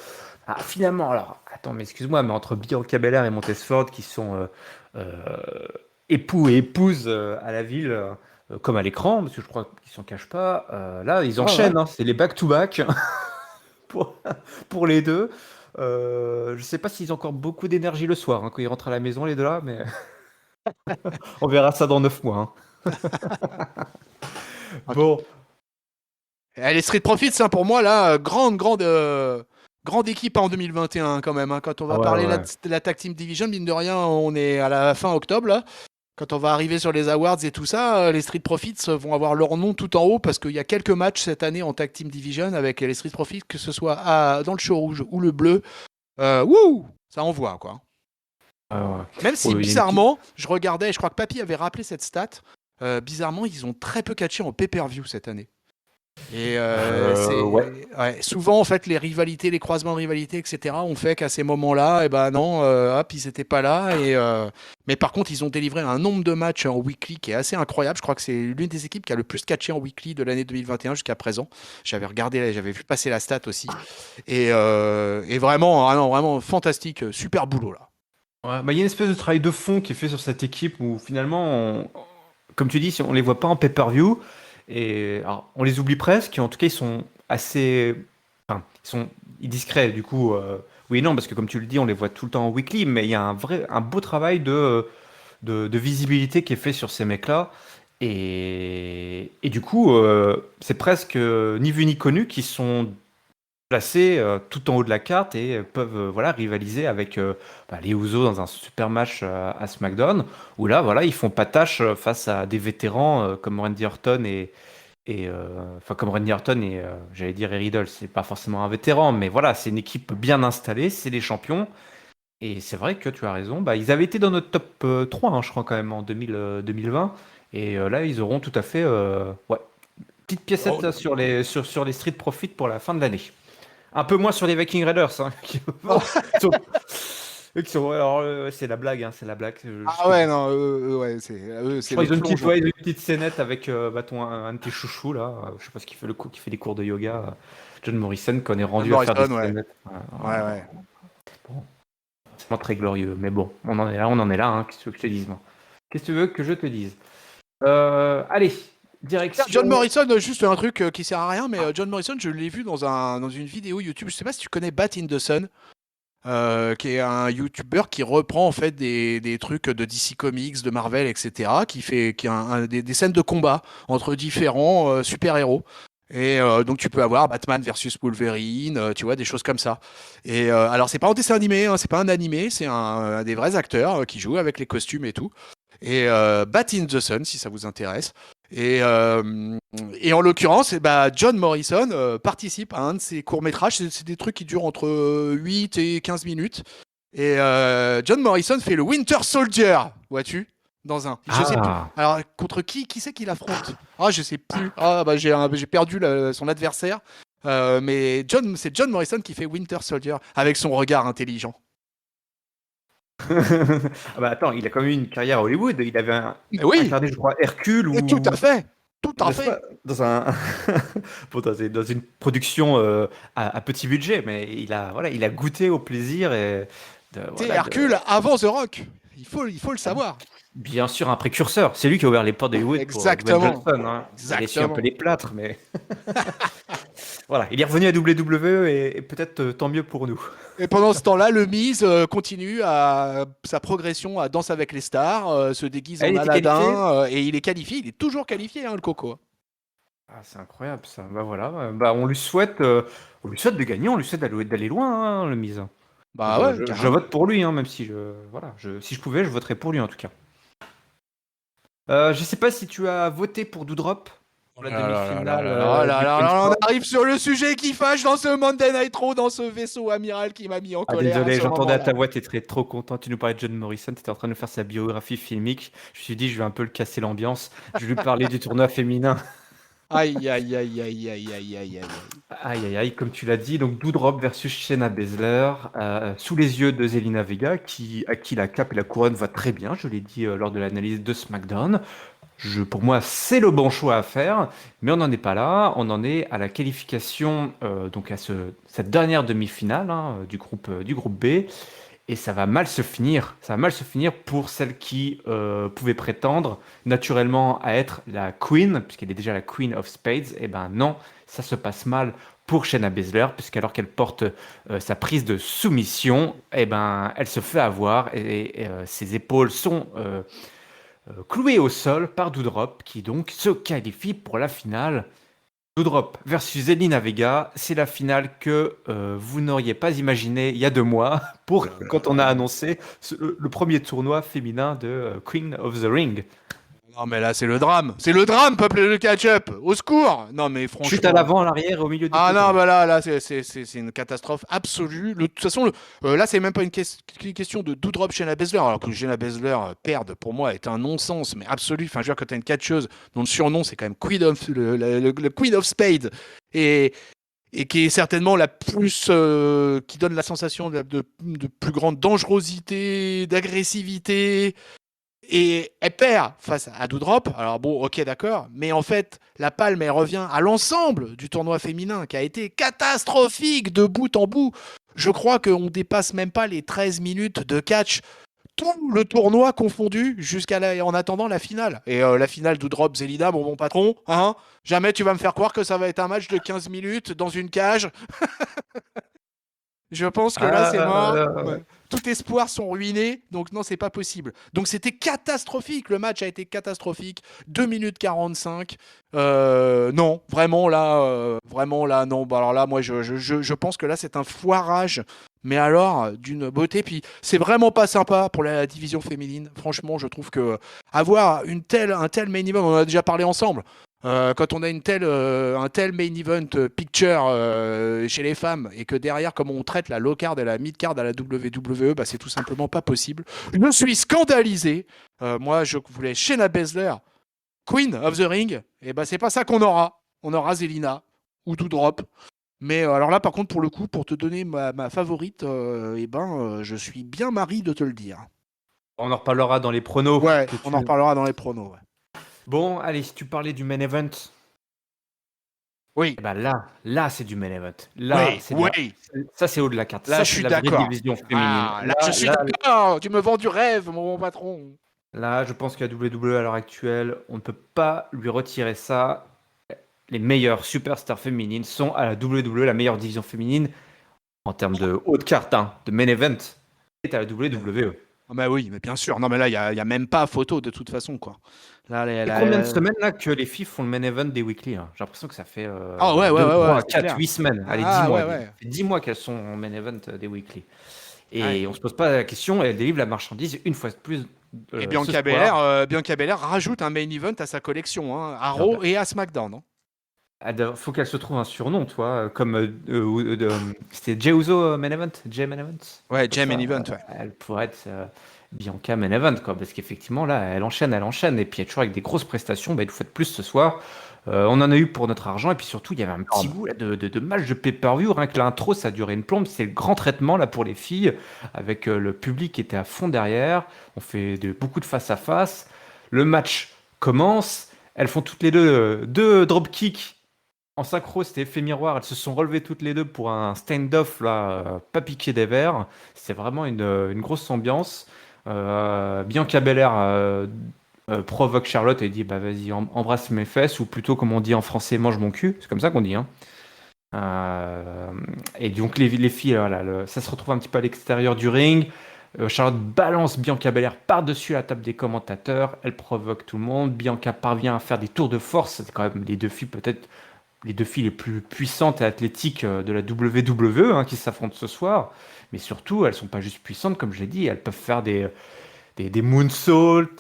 finalement, alors attends, mais excuse-moi, mais entre Bianca Belair et Montesford qui sont époux et épouses à la ville, comme à l'écran, parce que je crois qu'ils s'en cachent pas, là ils Ouais, ouais. enchaînent, hein, c'est les back-to-back pour, pour les deux. Je sais pas s'ils ont encore beaucoup d'énergie le soir hein, quand ils rentrent à la maison, les deux là, mais on verra ça dans 9 mois, hein. Bon, Les Street Profits, hein, pour moi, là, grande équipe en 2021 quand même. Hein. Quand on ah va ouais, parler ouais, ouais. de la Tag Team Division, mine de rien, on est à la fin octobre. Là. Quand on va arriver sur les awards et tout ça, les Street Profits vont avoir leur nom tout en haut parce qu'il y a quelques matchs cette année en Tag Team Division avec les Street Profits, que ce soit dans le show rouge ou le bleu. Wouh, ça envoie quoi. Ouais, ouais. Même si Oh, il y a une petite- bizarrement, je regardais, je crois que Papy avait rappelé cette stat. Bizarrement, ils ont très peu catché en pay-per-view cette année. Et ouais. c'est ouais, souvent en fait les rivalités, les croisements de rivalités, etc. ont fait qu'à ces moments-là, et ben non, hop, ils étaient pas là. Mais par contre, ils ont délivré un nombre de matchs en weekly qui est assez incroyable. Je crois que c'est l'une des équipes qui a le plus catché en weekly de l'année 2021 jusqu'à présent. J'avais regardé, j'avais vu passer la stat aussi. Et vraiment, ah non, vraiment fantastique, super boulot là. Ouais, bah, il y a une espèce de travail de fond qui est fait sur cette équipe où finalement, comme tu dis, si on les voit pas en pay-per-view, et alors, on les oublie presque, en tout cas ils sont assez, enfin, ils sont discrets du coup, oui et non, parce que comme tu le dis, on les voit tout le temps en weekly, mais il y a un beau travail de visibilité qui est fait sur ces mecs-là, et du coup, c'est presque ni vu ni connu qui sont placés tout en haut de la carte et peuvent voilà, rivaliser avec les Usos dans un super match à SmackDown, où là, voilà, ils font pas tâche face à des vétérans comme Randy Orton enfin comme Randy Orton et j'allais dire et Riddle, c'est pas forcément un vétéran, mais voilà, c'est une équipe bien installée, c'est les champions. Et c'est vrai que tu as raison, bah, ils avaient été dans notre top 3, hein, je crois, quand même, en 2020. Et là, ils auront tout à fait ouais, petite piécette Oh, là, sur les Street Profits pour la fin de l'année. Un peu moins sur les Viking Raiders, hein, oh. alors, c'est la blague, hein, c'est la blague. Ah ouais, non, ouais, Je c'est crois le qu'ils ont plongeon. une petite scénette avec un de tes chouchous là. Je sais pas ce qu'il fait qui fait des cours de yoga. John Morrison, qu'on est John rendu à faire des Morrison, ouais. scénettes. Ouais, ouais. Bon, c'est pas très glorieux, mais bon, on en est là. Hein, qu'est-ce que tu veux que je te dise, moi. Qu'est-ce que tu veux que je te dise? Allez, Tiens, John direction. Morrison, juste un truc qui sert à rien, mais John Morrison, je l'ai vu dans une vidéo YouTube. Je sais pas si tu connais Bat in the Sun, qui est un YouTuber qui reprend en fait des trucs de DC Comics, de Marvel, etc. Qui a des scènes de combat entre différents super-héros. Et donc tu peux avoir Batman versus Wolverine, tu vois, des choses comme ça. Et alors c'est pas un dessin animé, hein, c'est pas un animé, c'est des vrais acteurs qui jouent avec les costumes et tout. Et Bat in the Sun, si ça vous intéresse. Et, euh, et en l'occurrence, John Morrison participe à un de ses courts-métrages. C'est des trucs qui durent entre 8 et 15 minutes. Et John Morrison fait le Winter Soldier, vois-tu, dans un. Je sais plus. Ah, Alors, contre qui c'est qu'il affronte? Ah, je sais plus. Ah, j'ai perdu son adversaire. Mais c'est John Morrison qui fait Winter Soldier avec son regard intelligent. ah bah attends, il a quand même eu une carrière à Hollywood. Il avait Mais oui, incarné, je crois, Hercule et tout à ou fait. Tout à n'est-ce fait. pas? Dans un bon, dans une production à petit budget, mais voilà, il a goûté au plaisir et C'est voilà, Hercule avant The Rock. Il faut le savoir. bien sûr un précurseur. C'est lui qui a ouvert les portes d'Hollywood pour Dwayne Exactement. Johnson, hein. Il a essuie un peu Exactement. les plâtres, mais Voilà, il est revenu à WWE et peut-être tant mieux pour nous. Et pendant ce temps-là, le Miz continue à sa progression à Danse avec les stars, se déguise Ah, en il était qualifié? Aladdin, et il est qualifié, il est toujours qualifié, hein, le Coco. Ah, c'est incroyable ça. Bah voilà, bah on lui souhaite de gagner, on lui souhaite d'aller loin, hein, le mise. Bah ouais, Je carrément. vote pour lui, hein, même si voilà, si je pouvais, je voterais pour lui en tout cas. Je sais pas si tu as voté pour Doudrop Oh pour la là là là là demi-finale là là là du là Queen's là, on Club. arrive sur le sujet qui fâche dans ce Monday Night Raw, dans ce vaisseau amiral qui m'a mis en Ah colère à désolé, ce j'entendais à moment-là. ta voix, t'étais trop content. Tu nous parlais de John Morrison, t'étais en train de faire sa biographie filmique. Je me suis dit, je vais un peu le casser l'ambiance. Je vais lui parler du tournoi féminin. Aïe, aïe, aïe, aïe, aïe, aïe, aïe, aïe, aïe. Aïe aïe aïe, comme tu l'as dit, donc Doudrop versus Shayna Baszler, sous les yeux de Zelina Vega, à qui la cape et la couronne va très bien, je l'ai dit lors de l'analyse de SmackDown. Pour moi, c'est le bon choix à faire, mais on n'en est pas là, on en est à la qualification, donc à cette dernière demi-finale hein, du groupe B, et ça va mal se finir. Ça va mal se finir pour celle qui pouvait prétendre naturellement à être la Queen, puisqu'elle est déjà la Queen of Spades. Et ben non, ça se passe mal pour Shayna Baszler, puisqu'alors qu'elle porte sa prise de soumission, et ben elle se fait avoir et ses épaules sont clouées au sol par Doudrop, qui donc se qualifie pour la finale. Doudrop versus Zelina Vega, c'est la finale que vous n'auriez pas imaginé il y a 2 mois pour quand on a annoncé le premier tournoi féminin de Queen of the Ring. Non mais là c'est le drame peuple de catch-up, au secours. Non mais Chute à franchement. l'avant, à l'arrière et au milieu du Ah non peloton. bah là c'est une catastrophe absolue. De toute façon là c'est même pas une question de Doudrop chez la Baszler, alors que Shayna Baszler perdre pour moi est un non-sens mais absolu. Enfin je veux dire quand t'as une catcheuse dont le surnom c'est quand même Queen of le Queen of Spades et qui est certainement la plus qui donne la sensation de plus grande dangerosité, d'agressivité, et elle perd face à Doudrop. Alors bon, ok, d'accord. Mais en fait, la palme, elle revient à l'ensemble du tournoi féminin qui a été catastrophique de bout en bout. Je crois qu'on dépasse même pas les 13 minutes de catch. Tout le tournoi confondu en attendant la finale. Et la finale Doudrop Zelina, bon patron, hein, jamais tu vas me faire croire que ça va être un match de 15 minutes dans une cage. Je pense que là, c'est mort. Euh, Ouais. Tout espoir sont ruinés, donc non, c'est pas possible. Donc c'était catastrophique. Le match a été catastrophique. 2 minutes 45. Non, vraiment là, non. Bah, alors là, moi, je pense que là, c'est un foirage. Mais alors, d'une beauté. Puis c'est vraiment pas sympa pour la division féminine. Franchement, je trouve que avoir un tel main event, on en a déjà parlé ensemble. Quand on a un tel main event picture chez les femmes et que derrière, comme on traite la low card et la mid card à la WWE, bah, c'est tout simplement pas possible. Je suis scandalisé. Moi, je voulais Shayna Baszler, Queen of the Ring, et bah, c'est pas ça qu'on aura. On aura Zelina ou Doudrop. Mais alors là, par contre, pour le coup, pour te donner ma favorite, je suis bien mari de te le dire. on en reparlera dans les pronos Ouais, que on en tu. reparlera dans les pronos. Ouais. Bon, allez, si tu parlais du main event, Oui, eh ben là, c'est du main event. Là, oui, c'est de oui. ça, c'est haut de la carte. Là, Ça, je c'est suis la vraie d'accord. division féminine. Ah, là, je suis d'accord. Tu me vends du rêve, mon patron. Là, je pense qu'à WWE à l'heure actuelle, on ne peut pas lui retirer ça. Les meilleures superstars féminines sont à la WWE, la meilleure division féminine en termes de haute carte, hein, de main event, est à la WWE. Ah bah oui, mais bien sûr. Non, mais là, il y a même pas photo de toute façon, quoi. Là, Et combien de semaines là que les filles font le main event des weekly hein. J'ai l'impression que ça fait Ah ouais, ouais, 2, ouais, ouais, 3, c'est 4, clair. 8 semaines. Allez, 10 Ah mois. ouais, Ça ouais. fait 10 mois qu'elles sont en main event des weekly. Ouais. Et on se pose pas la question, elles délivrent la marchandise une fois de plus Et ce soir. Bianca Belair rajoute un main event à sa collection, hein, à Alors, Raw et à SmackDown. Hein. il faut qu'elle se trouve un surnom, toi, comme c'était Jey Uso main event, Jey main event. Ouais, Comme Jam ça, main event, ouais. elle pourrait être Bianca main event, quoi, parce qu'effectivement là, elle enchaîne, et puis elle est toujours avec des grosses prestations. Bah, une fois de plus ce soir, on en a eu pour notre argent, et puis surtout il y avait un petit Énorme. goût là, de match de pay-per-view. Rien que l'intro, ça a duré une plombe. C'est le grand traitement là pour les filles, avec le public qui était à fond derrière. On fait beaucoup de face à face. Le match commence. Elles font toutes les deux drop kicks en synchro, c'était effet miroir. Elles se sont relevées toutes les deux pour un stand-off là, pas piqué des verres. C'est vraiment une grosse ambiance. Bianca Belair provoque Charlotte et dit bah vas-y embrasse mes fesses ou plutôt comme on dit en français mange mon cul. C'est comme ça qu'on dit hein. Euh, et donc les filles, voilà, ça se retrouve un petit peu à l'extérieur du ring. Charlotte balance Bianca Belair par-dessus la table des commentateurs. Elle provoque tout le monde. Bianca parvient à faire des tours de force. C'est quand même les deux filles, peut-être les deux filles les plus puissantes et athlétiques de la WWE, hein, qui s'affrontent ce soir. Mais surtout, elles sont pas juste puissantes, comme je l'ai dit. Elles peuvent faire des moonsaults,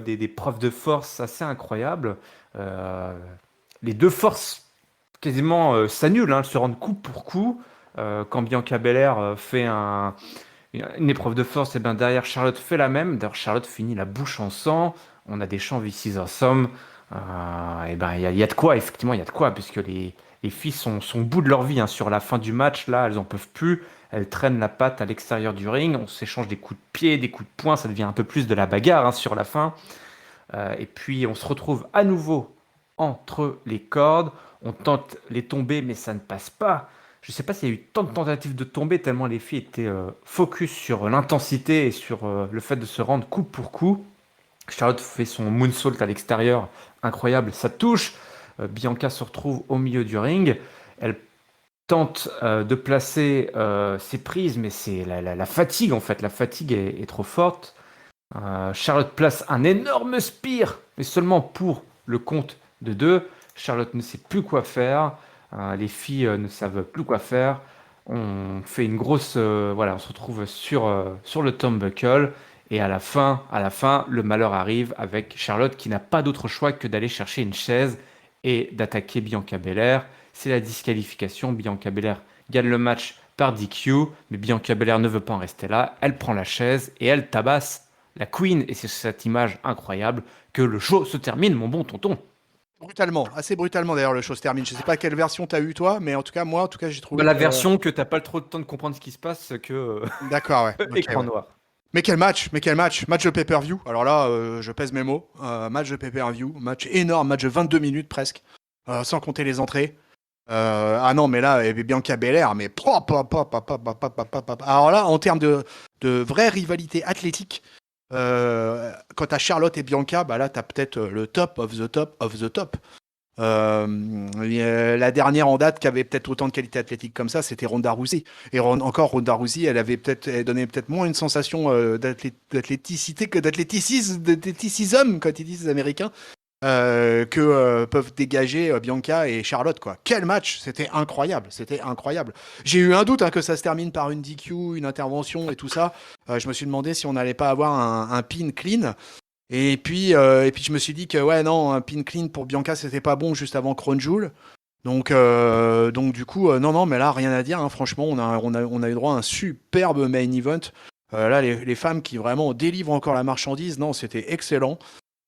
des preuves de force assez incroyables. Euh, les deux forces quasiment s'annulent, hein, elles se rendent coup pour coup. Quand Bianca Belair fait une épreuve de force, et bien derrière Charlotte fait la même. D'ailleurs, Charlotte finit la bouche en sang. On a des chants This is awesome. Et ben il y a de quoi, effectivement, il y a de quoi, puisque les filles sont au bout de leur vie, hein. Sur la fin du match, là, elles en peuvent plus. Elles traînent la patte à l'extérieur du ring. On s'échange des coups de pied, des coups de poing. Ça devient un peu plus de la bagarre, hein, sur la fin. Et puis on se retrouve à nouveau entre les cordes. On tente les tomber, mais ça ne passe pas. Je ne sais pas s'il y a eu tant de tentatives de tomber, tellement les filles étaient focus sur l'intensité et sur le fait de se rendre coup pour coup. Charlotte fait son moonsault à l'extérieur, incroyable, ça touche. Bianca se retrouve au milieu du ring. Elle tente de placer ses prises, mais c'est la fatigue en fait. La fatigue est trop forte. Charlotte place un énorme spear, mais seulement pour le compte de deux. Charlotte ne sait plus quoi faire. Les filles ne savent plus quoi faire. On fait une grosse, voilà, on se retrouve sur le turnbuckle. Et à la fin, le malheur arrive avec Charlotte qui n'a pas d'autre choix que d'aller chercher une chaise et d'attaquer Bianca Belair. C'est la disqualification. Bianca Belair gagne le match par DQ, mais Bianca Belair ne veut pas en rester là. Elle prend la chaise et elle tabasse la Queen, et c'est cette image incroyable que le show se termine, mon bon tonton. Brutalement, assez brutalement d'ailleurs, le show se termine. Je sais pas quelle version t'as eu toi, mais en tout cas, moi, en tout cas, j'ai Bah, trouvé la que. version que t'as pas trop de temps de comprendre ce qui se passe que D'accord, ouais. Ok, écran ouais. noir. Mais quel match, match de pay-per-view. Alors là, je pèse mes mots. Match de pay-per-view, match énorme, match de 22 minutes presque, sans compter les entrées. Ah non, mais là, Bianca Belair, mais alors là, en termes de vraie rivalité athlétique, quand t'as Charlotte et Bianca, bah là, t'as peut-être le top of the top of the top. La dernière en date qui avait peut-être autant de qualité athlétique comme ça, c'était Ronda Rousey. Et encore Ronda Rousey, elle donnait peut-être moins une sensation d'athléticité que d'athléticisme, quand ils disent les Américains, que peuvent dégager Bianca et Charlotte, quoi. Quel match! C'était incroyable, c'était incroyable. J'ai eu un doute, hein, que ça se termine par une DQ, une intervention et tout ça. Je me suis demandé si on n'allait pas avoir un pin clean. Et puis je me suis dit que ouais, non, un pin clean pour Bianca, c'était pas bon juste avant Crown Jewel. Donc du coup, non, non, mais là, rien à dire, hein. Franchement, on a eu droit à un superbe main event. Là, les femmes qui vraiment délivrent encore la marchandise, non, c'était excellent.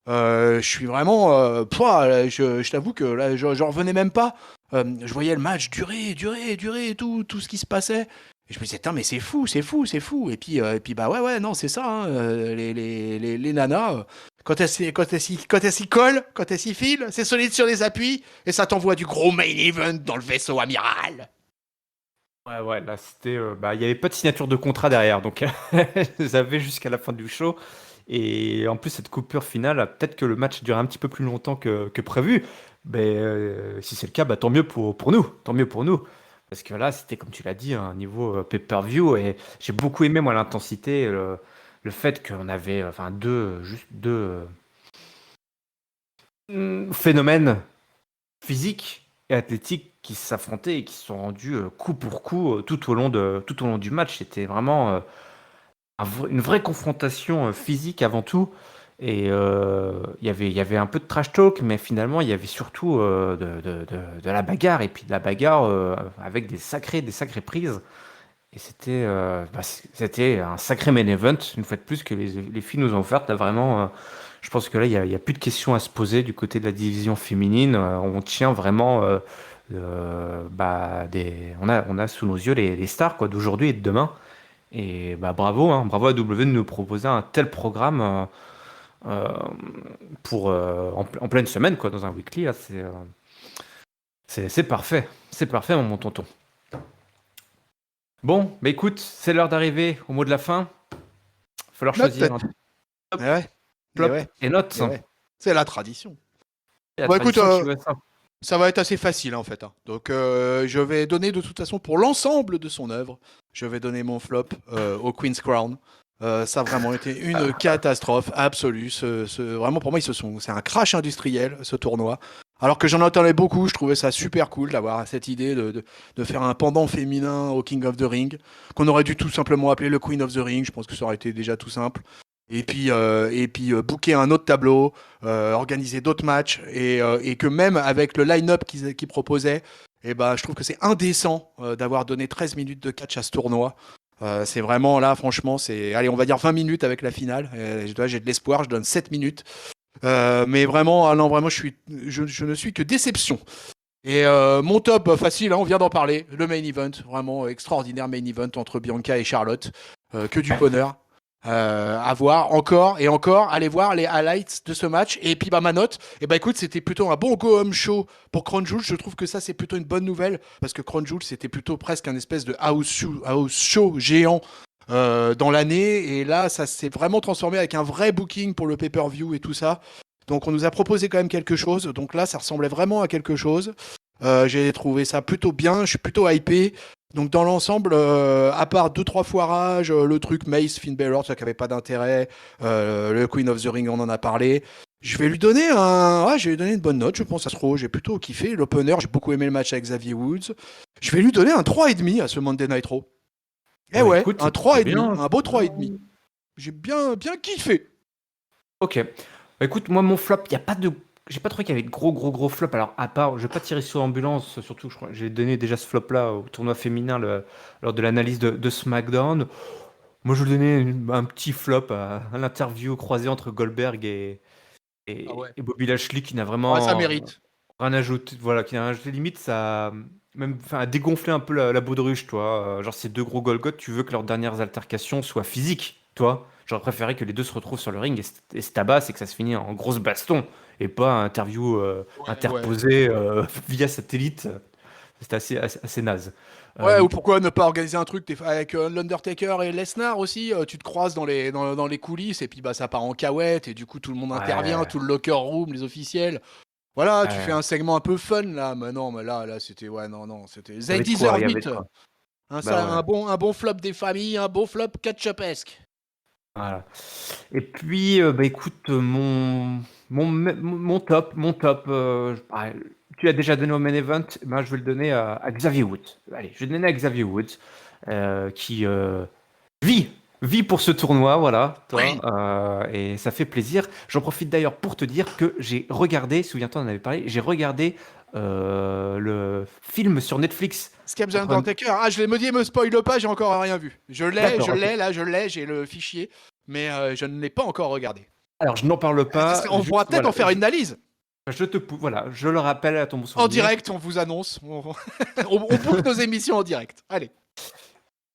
Je suis vraiment, je t'avoue que là, j'en revenais même pas. Je voyais le match durer, et tout ce qui se passait. Et je me disais, mais c'est fou, c'est fou, c'est fou. Et puis bah ouais, non, c'est ça, hein, les nanas, quand elles s'y collent, quand elles s'y filent, c'est solide sur les appuis, et ça t'envoie du gros main event dans le vaisseau amiral. Ouais, ouais, là c'était. Bah, il n'y avait pas de signature de contrat derrière, donc elles avaient jusqu'à la fin du show. Et en plus, cette coupure finale, peut-être que le match durait un petit peu plus longtemps que prévu. Mais si c'est le cas, bah, tant mieux pour nous. Tant mieux pour nous. Parce que là, c'était, comme tu l'as dit, un niveau pay-per-view. Et j'ai beaucoup aimé, moi, l'intensité, le fait qu'on avait enfin, juste deux phénomènes physiques et athlétiques qui s'affrontaient et qui se sont rendus coup pour coup tout au long du match. C'était vraiment une vraie confrontation physique avant tout. Et il y avait un peu de trash talk, mais finalement, il y avait surtout de la bagarre. Et puis de la bagarre avec des sacrées prises. Et c'était un sacré main event, une fois de plus, que les filles nous ont offert. Là, vraiment, je pense que là, il y a plus de questions à se poser du côté de la division féminine. On tient vraiment on a sous nos yeux les stars, quoi, d'aujourd'hui et de demain. Et bah, bravo, hein, bravo à W de nous proposer un tel programme euh, en pleine semaine, quoi, dans un weekly. Là, c'est parfait. C'est parfait, mon tonton. Bon, bah écoute, c'est l'heure d'arriver au mot de la fin. Il va falloir choisir Note. un Eh ouais, eh flop ouais, et notes. eh ouais. C'est la tradition. Et la Bon, écoute, tradition qui veut ça. Ça va être assez facile en fait, hein. Donc je vais donner de toute façon pour l'ensemble de son œuvre, je vais donner mon flop au Queen's Crown. Ça a vraiment été une catastrophe absolue. Vraiment pour moi, c'est un crash industriel ce tournoi. Alors que j'en entendais beaucoup, je trouvais ça super cool d'avoir cette idée de faire un pendant féminin au King of the Ring, qu'on aurait dû tout simplement appeler le Queen of the Ring. Je pense que ça aurait été déjà tout simple. Et puis booker un autre tableau, organiser d'autres matchs, et que même avec le line-up qu'ils proposaient, eh ben, je trouve que c'est indécent d'avoir donné 13 minutes de catch à ce tournoi. C'est vraiment là, franchement, allez, on va dire 20 minutes avec la finale. J'ai de l'espoir, je donne 7 minutes. Mais vraiment, ah non, vraiment, je ne suis que déception. Et mon top facile, hein, on vient d'en parler, le main event, vraiment extraordinaire main event entre Bianca et Charlotte, que du bonheur. À voir encore et encore, allez voir les highlights de ce match. Et puis bah ma note, et bah écoute, c'était plutôt un bon go home show pour Crown Jewel. Je trouve que ça c'est plutôt une bonne nouvelle parce que Crown Jewel c'était plutôt presque un espèce de house show géant dans l'année, et là ça s'est vraiment transformé avec un vrai booking pour le pay-per-view et tout ça. Donc on nous a proposé quand même quelque chose. Donc là ça ressemblait vraiment à quelque chose. J'ai trouvé ça plutôt bien, je suis plutôt hypé. Donc dans l'ensemble, à part 2-3 foirages, le truc Mace, Finn Balor, ça qui avait pas d'intérêt, le Queen of the Ring, on en a parlé. Je vais lui donner une bonne note, je pense à Astro, j'ai plutôt kiffé. L'opener, j'ai beaucoup aimé le match avec Xavier Woods. Je vais lui donner un 3,5 à ce Monday Night Raw. Eh Ouais, ouais, écoute, un c'est plutôt 3,5, bien. un beau 3,5. J'ai bien kiffé. Ok. Bah, écoute, moi, mon flop, il y a pas de. J'ai pas trouvé qu'il y avait de gros flop. Alors, à part, je vais pas tirer sur l'ambulance, surtout, je crois, j'ai donné déjà ce flop-là au tournoi féminin lors de l'analyse de SmackDown. Moi, je lui donnais un petit flop à l'interview croisée entre Goldberg Ah ouais. et Bobby Lashley qui n'a Ouais, ça vraiment mérite. rien ajouté. Voilà, qui n'a ajouté limite, ça a même enfin, a dégonflé un peu la baudruche, toi. Genre, ces deux gros Golgoth, tu veux que leurs dernières altercations soient physiques, toi. J'aurais préféré que les deux se retrouvent sur le ring et se tabassent et que ça se finisse en grosse baston et pas un interview Ouais, ouais. interposée via satellite. C'était assez naze. Ouais, Euh, ou pourquoi ne pas organiser un truc avec l'Undertaker et Lesnar aussi, tu te croises dans les coulisses et puis bah ça part en cahuète et du coup tout le monde intervient, ouais, tout le locker room, les officiels. Voilà, tu fais ouais. un segment un peu fun là, mais non, mais là c'était ouais non non, c'était Il y they avait de quoi, il y deserve avait de it. quoi. Bah Un ouais. un bon flop des familles, un bon flop ketchupesque. Voilà. Et puis, bah écoute, mon top, tu l'as déjà donné au main event, ben, je vais le donner à Xavier Woods. Allez, je vais le donner à Xavier Woods, qui vit, vit pour ce tournoi, voilà, toi, Oui. et ça fait plaisir. J'en profite d'ailleurs pour te dire que j'ai regardé, souviens-toi, on en avait parlé, j'ai regardé le film sur Netflix. Scabs the Entre... Undertaker. Ah, je l'ai me dit, me spoil pas, j'ai encore rien vu. D'accord, ok. Je l'ai, j'ai le fichier, mais je ne l'ai pas encore regardé. Alors, je n'en parle pas, On pourra juste, peut-être voilà, en faire une analyse. voilà, je le rappelle à ton bon En souvenir. direct, on vous annonce. On book nos émissions en direct. Allez.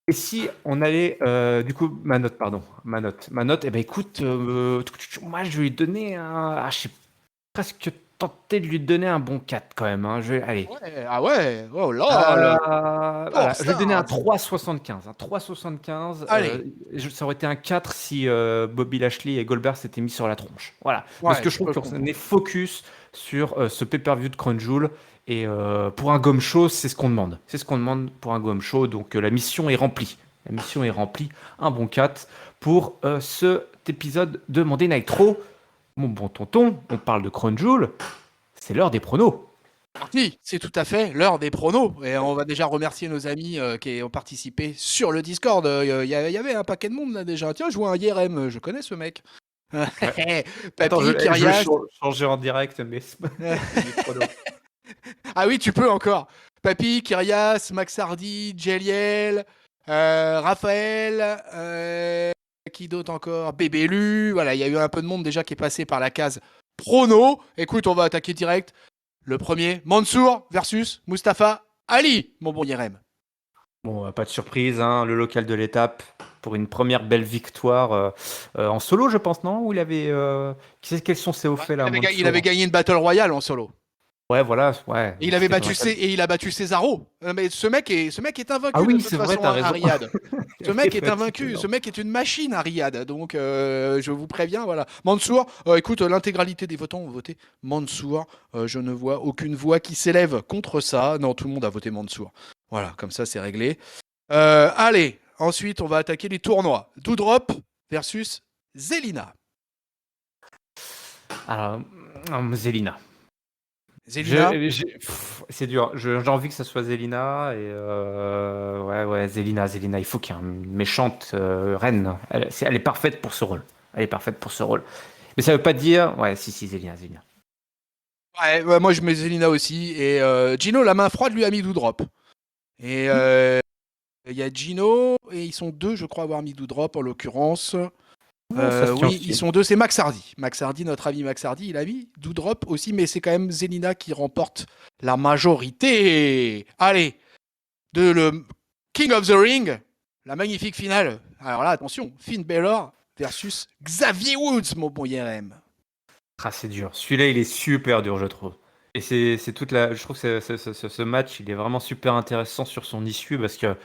Et si on allait, du coup, ma note, eh ben écoute, moi je vais lui donner je suis presque tenté de lui donner un bon 4 quand même, hein. Allez. Ouais, ah ouais, oh là, le Voilà, je vais lui donner un Stars. 3,75. Un 3,75, Allez, ça aurait été un 4 si Bobby Lashley et Goldberg s'étaient mis sur la tronche. Voilà. Parce ouais, que je je trouve peux qu'on est comprendre. focus sur ce pay-per-view de Crown Jewel. Et pour un Gom Show, c'est ce qu'on demande. C'est ce qu'on demande pour un Gom Show. Donc la mission est remplie. La mission est remplie. Un bon 4 pour cet épisode de Monday Night Raw. Mon bon tonton, on parle de Crown Jewel. C'est l'heure des pronos. Oui, c'est tout à fait l'heure des pronos. Et on va déjà remercier nos amis qui ont participé sur le Discord. Il y avait un paquet de monde là déjà. Tiens, je vois un YRM, je connais ce mec. Ouais. Attends, Papy, je vais Kyrias. changer en direct mes pronos. Ah oui, tu peux encore. Papy, Kyrias, Max Hardy, Jeliel, Raphaël, qui d'autre encore? Bébélu. Voilà, il y a eu un peu de monde déjà qui est passé par la case prono. Écoute, on va attaquer direct. Le premier, Mansour versus Mustapha Ali, mon bon Yerem. Bon, pas de surprise, hein, le local de l'étape pour une première belle victoire en solo, je pense, non? Où il avait. Quels sont ses hauts Ouais, faits là, il avait Mansour? gagné une Battle Royale en solo. Ouais, voilà, ouais, Et il a battu Cesaro. Mais ce mec est Ah invaincu de oui, toute c'est vrai, façon t'as à raison. Riyad. Ce mec est invaincu. Ce Effectivement. mec est une machine à Riyad. Donc je vous préviens, voilà. Mansour, écoute, l'intégralité des votants ont voté Mansour. Je ne vois aucune voix qui s'élève contre ça. Non, tout le monde a voté Mansour. Voilà, comme ça c'est réglé. Allez, ensuite on va attaquer les tournois. Doudrop versus Zelina. Alors, Zelina. Zelina, C'est dur. J'ai envie que ça soit Zelina et ouais, ouais, Zelina, Zelina. Il faut qu'il y ait une méchante reine. Elle est parfaite pour ce rôle. Elle est parfaite pour ce rôle. Mais ça veut pas dire, ouais, si, si, Zelina, Zelina. ouais, ouais, moi je mets Zelina aussi. Et Gino, la main froide, lui a mis Doudrop. Et il y a Gino, et ils sont deux, je crois, à avoir mis Doudrop en l'occurrence. Ouais, ça se tient Oui, ils aussi. sont deux, c'est Max Hardy. Max Hardy, notre ami Max Hardy, il a mis Doudrop aussi, mais c'est quand même Zelina qui remporte la majorité. Allez, de le King of the Ring, la magnifique finale. Alors là, attention, Finn Balor versus Xavier Woods, mon bon IRM. Ah, c'est dur. Celui-là, il est super dur, je trouve. Et c'est toute la. Je trouve que ce match, il est vraiment super intéressant sur son issue parce que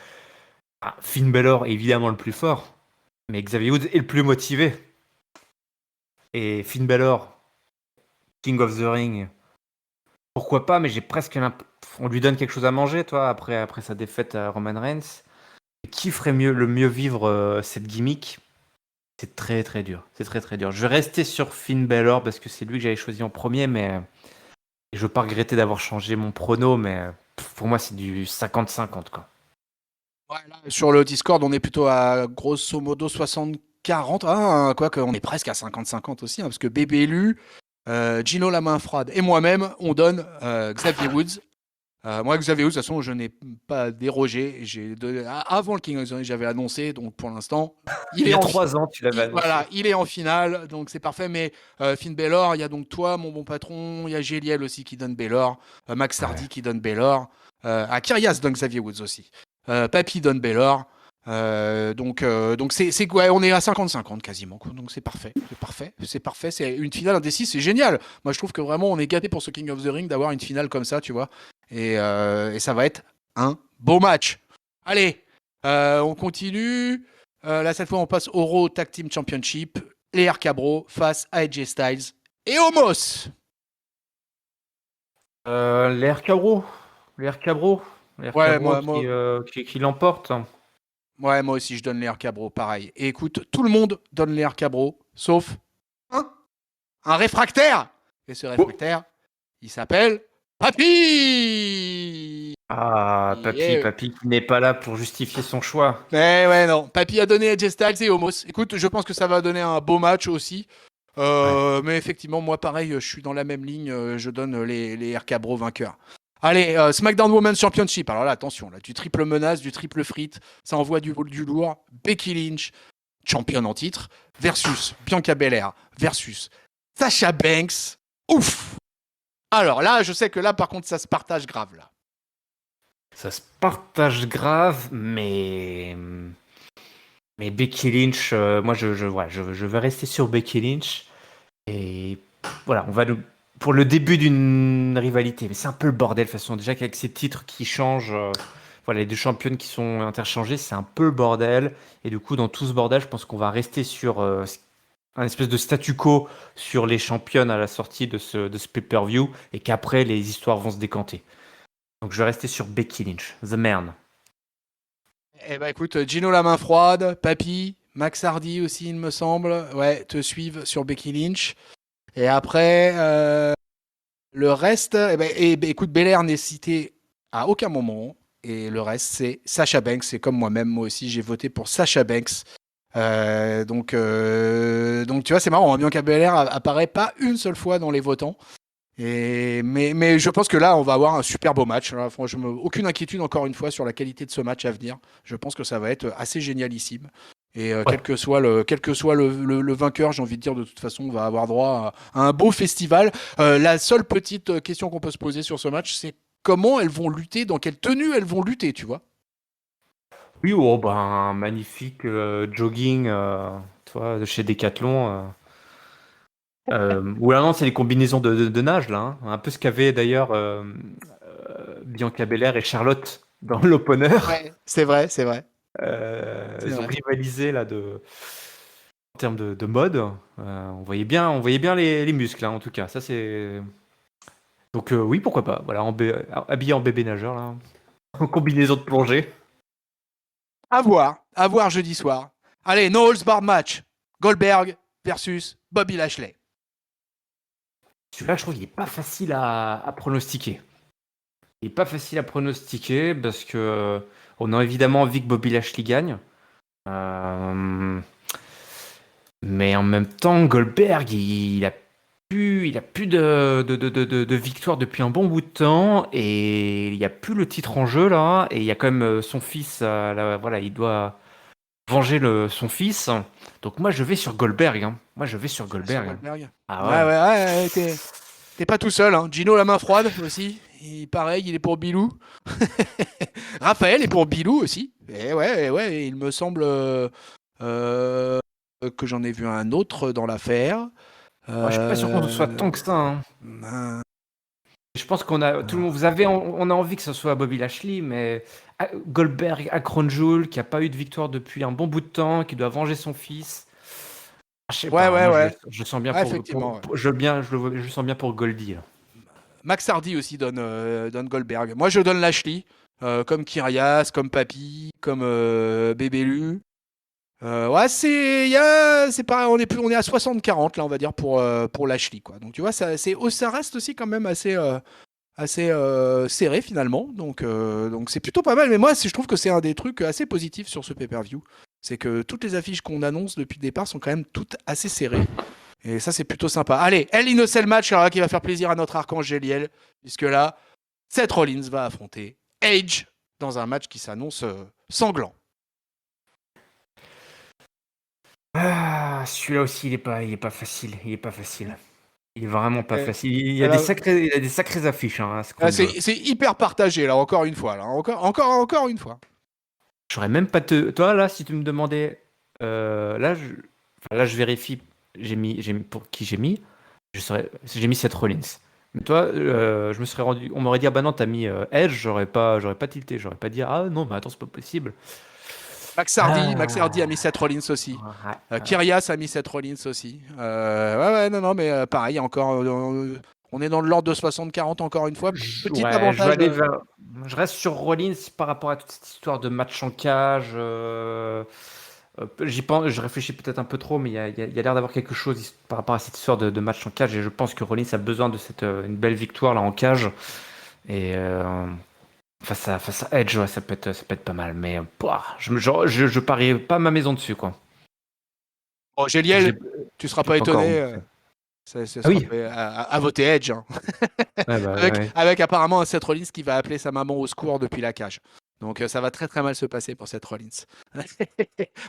Finn Balor est évidemment le plus fort, mais Xavier Woods est le plus motivé. Et Finn Balor, King of the Ring, pourquoi pas, mais j'ai presque on lui donne quelque chose à manger, toi, après sa défaite à Roman Reigns. Qui ferait le mieux vivre cette gimmick? C'est très très dur. C'est très très dur. Je vais rester sur Finn Balor parce que c'est lui que j'avais choisi en premier, mais je veux pas regretter d'avoir changé mon prono, mais pour moi c'est du 50-50 quoi. Ouais, là, sur le Discord, on est plutôt à grosso modo 60-40. Ah, quoique, on est presque à 50-50 aussi, hein, parce que Bébé Lu, Gino la main froide et moi-même, on donne Xavier Woods. Moi, Xavier Woods, de toute façon, je n'ai pas dérogé. Avant le King of the Ring, j'avais annoncé, donc pour l'instant, il Il est y a en, 3 ans, tu l'avais voilà, annoncé. il est en finale, donc c'est parfait. Mais Finn Balor, il y a donc toi, mon bon patron, il y a Géliel aussi qui donne Balor, Max Ouais. Hardy qui donne Balor, Kyrias donne Xavier Woods aussi, Papy donne Balor. Donc c'est ouais, on est à 50-50 quasiment, quoi. Donc c'est parfait, c'est parfait, c'est parfait. C'est une finale indécise, c'est génial. Moi je trouve que vraiment on est gâté pour ce King of the Ring d'avoir une finale comme ça, tu vois. Et ça va être un beau match. Allez, on continue. Là, cette fois, on passe au Raw Tag Team Championship. Les RK-Bro face à AJ Styles et Omos. Les RK-Bro. Les RK-Bro. Les Ouais, RK-Bro qui l'emportent. ouais, moi aussi, je donne les RK-Bro, pareil. Et écoute, tout le monde donne les RK-Bro, sauf un réfractaire. Et ce Oh. réfractaire, il s'appelle Papy. Ah, papy, Yeah. papy qui n'est pas là pour justifier son choix. Mais ouais, non. Papy a donné AJ Styles et Omos. Écoute, je pense que ça va donner un beau match aussi. Ouais. Mais effectivement, moi, pareil, je suis dans la même ligne. Je donne les RK Bro vainqueurs. Allez, SmackDown Women's Championship. Alors là, attention, là, du triple menace, du triple frite. Ça envoie du lourd. Becky Lynch, championne en titre, versus Bianca Belair, versus Sasha Banks. Ouf! Alors là, je sais que là, par contre, ça se partage grave, là. Ça se partage grave, mais Becky Lynch, moi ouais, je vais rester sur Becky Lynch. Et voilà, pour le début d'une rivalité. Mais c'est un peu le bordel, de toute façon. Déjà qu'avec ces titres qui changent, voilà, les deux championnes qui sont interchangées, c'est un peu le bordel. Et du coup, dans tout ce bordel, je pense qu'on va rester sur un espèce de statu quo sur les championnes à la sortie de ce pay-per-view. Et qu'après, les histoires vont se décanter. Donc je vais rester sur Becky Lynch, The Man. Eh ben écoute, Gino la main froide, Papy, Max Hardy aussi, il me semble. Ouais, te suivent sur Becky Lynch. Et après, le reste, écoute, Belair n'est cité à aucun moment. Et le reste, c'est Sasha Banks. C'est comme moi-même, moi aussi, j'ai voté pour Sasha Banks. Donc tu vois, c'est marrant, hein, Bianca Belair apparaît pas une seule fois dans les votants. Mais je pense que là, on va avoir un super beau match. Là, franchement, aucune inquiétude encore une fois sur la qualité de ce match à venir. Je pense que ça va être assez génialissime. Et Ouais. quel que soit le vainqueur, j'ai envie de dire, de toute façon, on va avoir droit à un beau festival. La seule petite question qu'on peut se poser sur ce match, c'est comment elles vont lutter, dans quelle tenue elles vont lutter, tu vois. Oui, oh, ben, un magnifique jogging, tu vois, de chez Decathlon. Ou alors non, c'est les combinaisons de nage là, hein. Un peu ce qu'avaient d'ailleurs Bianca Belair et Charlotte dans l'opener. Ouais, c'est vrai, c'est vrai. C'est Ils ont vrai. rivalisé là en termes de mode. On voyait bien les muscles, hein, en tout cas. Ça c'est. Donc oui, pourquoi pas. Voilà, habillé en bébé nageur là, en combinaison de plongée. À voir jeudi soir. Allez, no holds barred match. Goldberg versus Bobby Lashley. Celui-là, je trouve qu'il est pas facile à pronostiquer. Il est pas facile à pronostiquer parce que on a évidemment envie que Bobby Lashley gagne. Euh, mais en même temps, Goldberg, il a plus de victoire depuis un bon bout de temps et il n'y a plus le titre en jeu là. Et il y a quand même son fils, là, voilà, il doit venger son fils. Donc moi, je vais sur Goldberg, hein. Moi, je vais sur Tu vas sur Goldberg, hein. Goldberg. Ah Ouais, ouais. ouais, ouais, t'es pas tout seul. Hein. Gino, la main froide aussi. Pareil, il est pour Bilou. Raphaël est pour Bilou aussi. Et ouais, il me semble euh, que j'en ai vu un autre dans l'affaire. Moi, je suis pas sûr qu'on soit tant que ça, hein. Euh, Je pense qu'on a tout le monde. On a envie que ce soit Bobby Lashley, mais Goldberg à Crown Jewel, qui a pas eu de victoire depuis un bon bout de temps, qui doit venger son fils. Je sais ouais, pas. ouais, Moi, ouais. je sens bien Ah, effectivement. Ouais. je sens bien pour Goldie là. Max Hardy aussi donne Goldberg. Moi, je donne Lashley, comme Kyrias, comme Papi, comme Bébélu. Ouais, c'est pareil, on est à 60-40 là, on va dire pour Lashley quoi. Donc tu vois, ça reste aussi quand même assez serré finalement. Donc c'est plutôt pas mal. Mais moi, je trouve que c'est un des trucs assez positifs sur ce pay-per-view, c'est que toutes les affiches qu'on annonce depuis le départ sont quand même toutes assez serrées. Et ça, c'est plutôt sympa. Allez, El Innocel match alors, là, qui va faire plaisir à notre archange Géliel, puisque là, Seth Rollins va affronter Edge dans un match qui s'annonce sanglant. Ah, celui-là aussi, il est pas facile. Il est pas facile. Il est vraiment pas Et, facile. là, Il y a des sacrées affiches, hein, à ce là, Crown Jewel. c'est hyper partagé, là, encore une fois. Là. Encore une fois. J'aurais même pas te. Toi, là, si tu me demandais. Là, je vérifie. Pour qui j'ai mis. J'ai mis Seth Rollins. Mais toi, je me serais rendu. On m'aurait dit, ah bah non, t'as mis Edge. J'aurais pas tilté. J'aurais pas dit, ah non, mais attends, c'est pas possible. Max Hardy a Ah, mis Seth Rollins aussi. ouais, ouais. Kyrias a mis Seth Rollins aussi. Ouais, non, mais pareil, encore. On est dans l'ordre de 60-40 encore une fois. Petit Ouais, je vais avantage. aller vers. Je reste sur Rollins par rapport à toute cette histoire de match en cage. J'y pense, je réfléchis peut-être un peu trop, mais il y a l'air d'avoir quelque chose par rapport à cette histoire de match en cage. Et je pense que Rollins a besoin de une belle victoire là en cage. Et face à Edge, ouais, ça peut être pas mal. Mais pouah, je parie pas ma maison dessus, quoi. Oh, Je Géliel, l'ai tu seras je l'ai pas pas encore étonné. vu. Ce Ah sera oui. à voter Edge. Hein. Ouais, bah, avec, ouais. avec apparemment un Seth Rollins qui va appeler sa maman au secours depuis la cage. Donc ça va très très mal se passer pour Seth Rollins.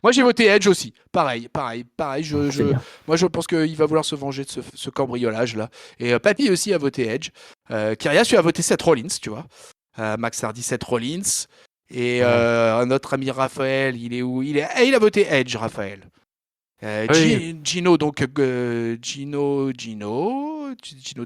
Moi j'ai voté Edge aussi. Pareil. C'est bien. Moi je pense qu'il va vouloir se venger de ce cambriolage là. Et Papy aussi a voté Edge. Kyrias, tu as voté Seth Rollins, tu vois. Max Hardy, Seth Rollins. Et Ouais. notre ami Raphaël, il est où? Il a voté Edge, Raphaël. Oui. Gino, donc Gino,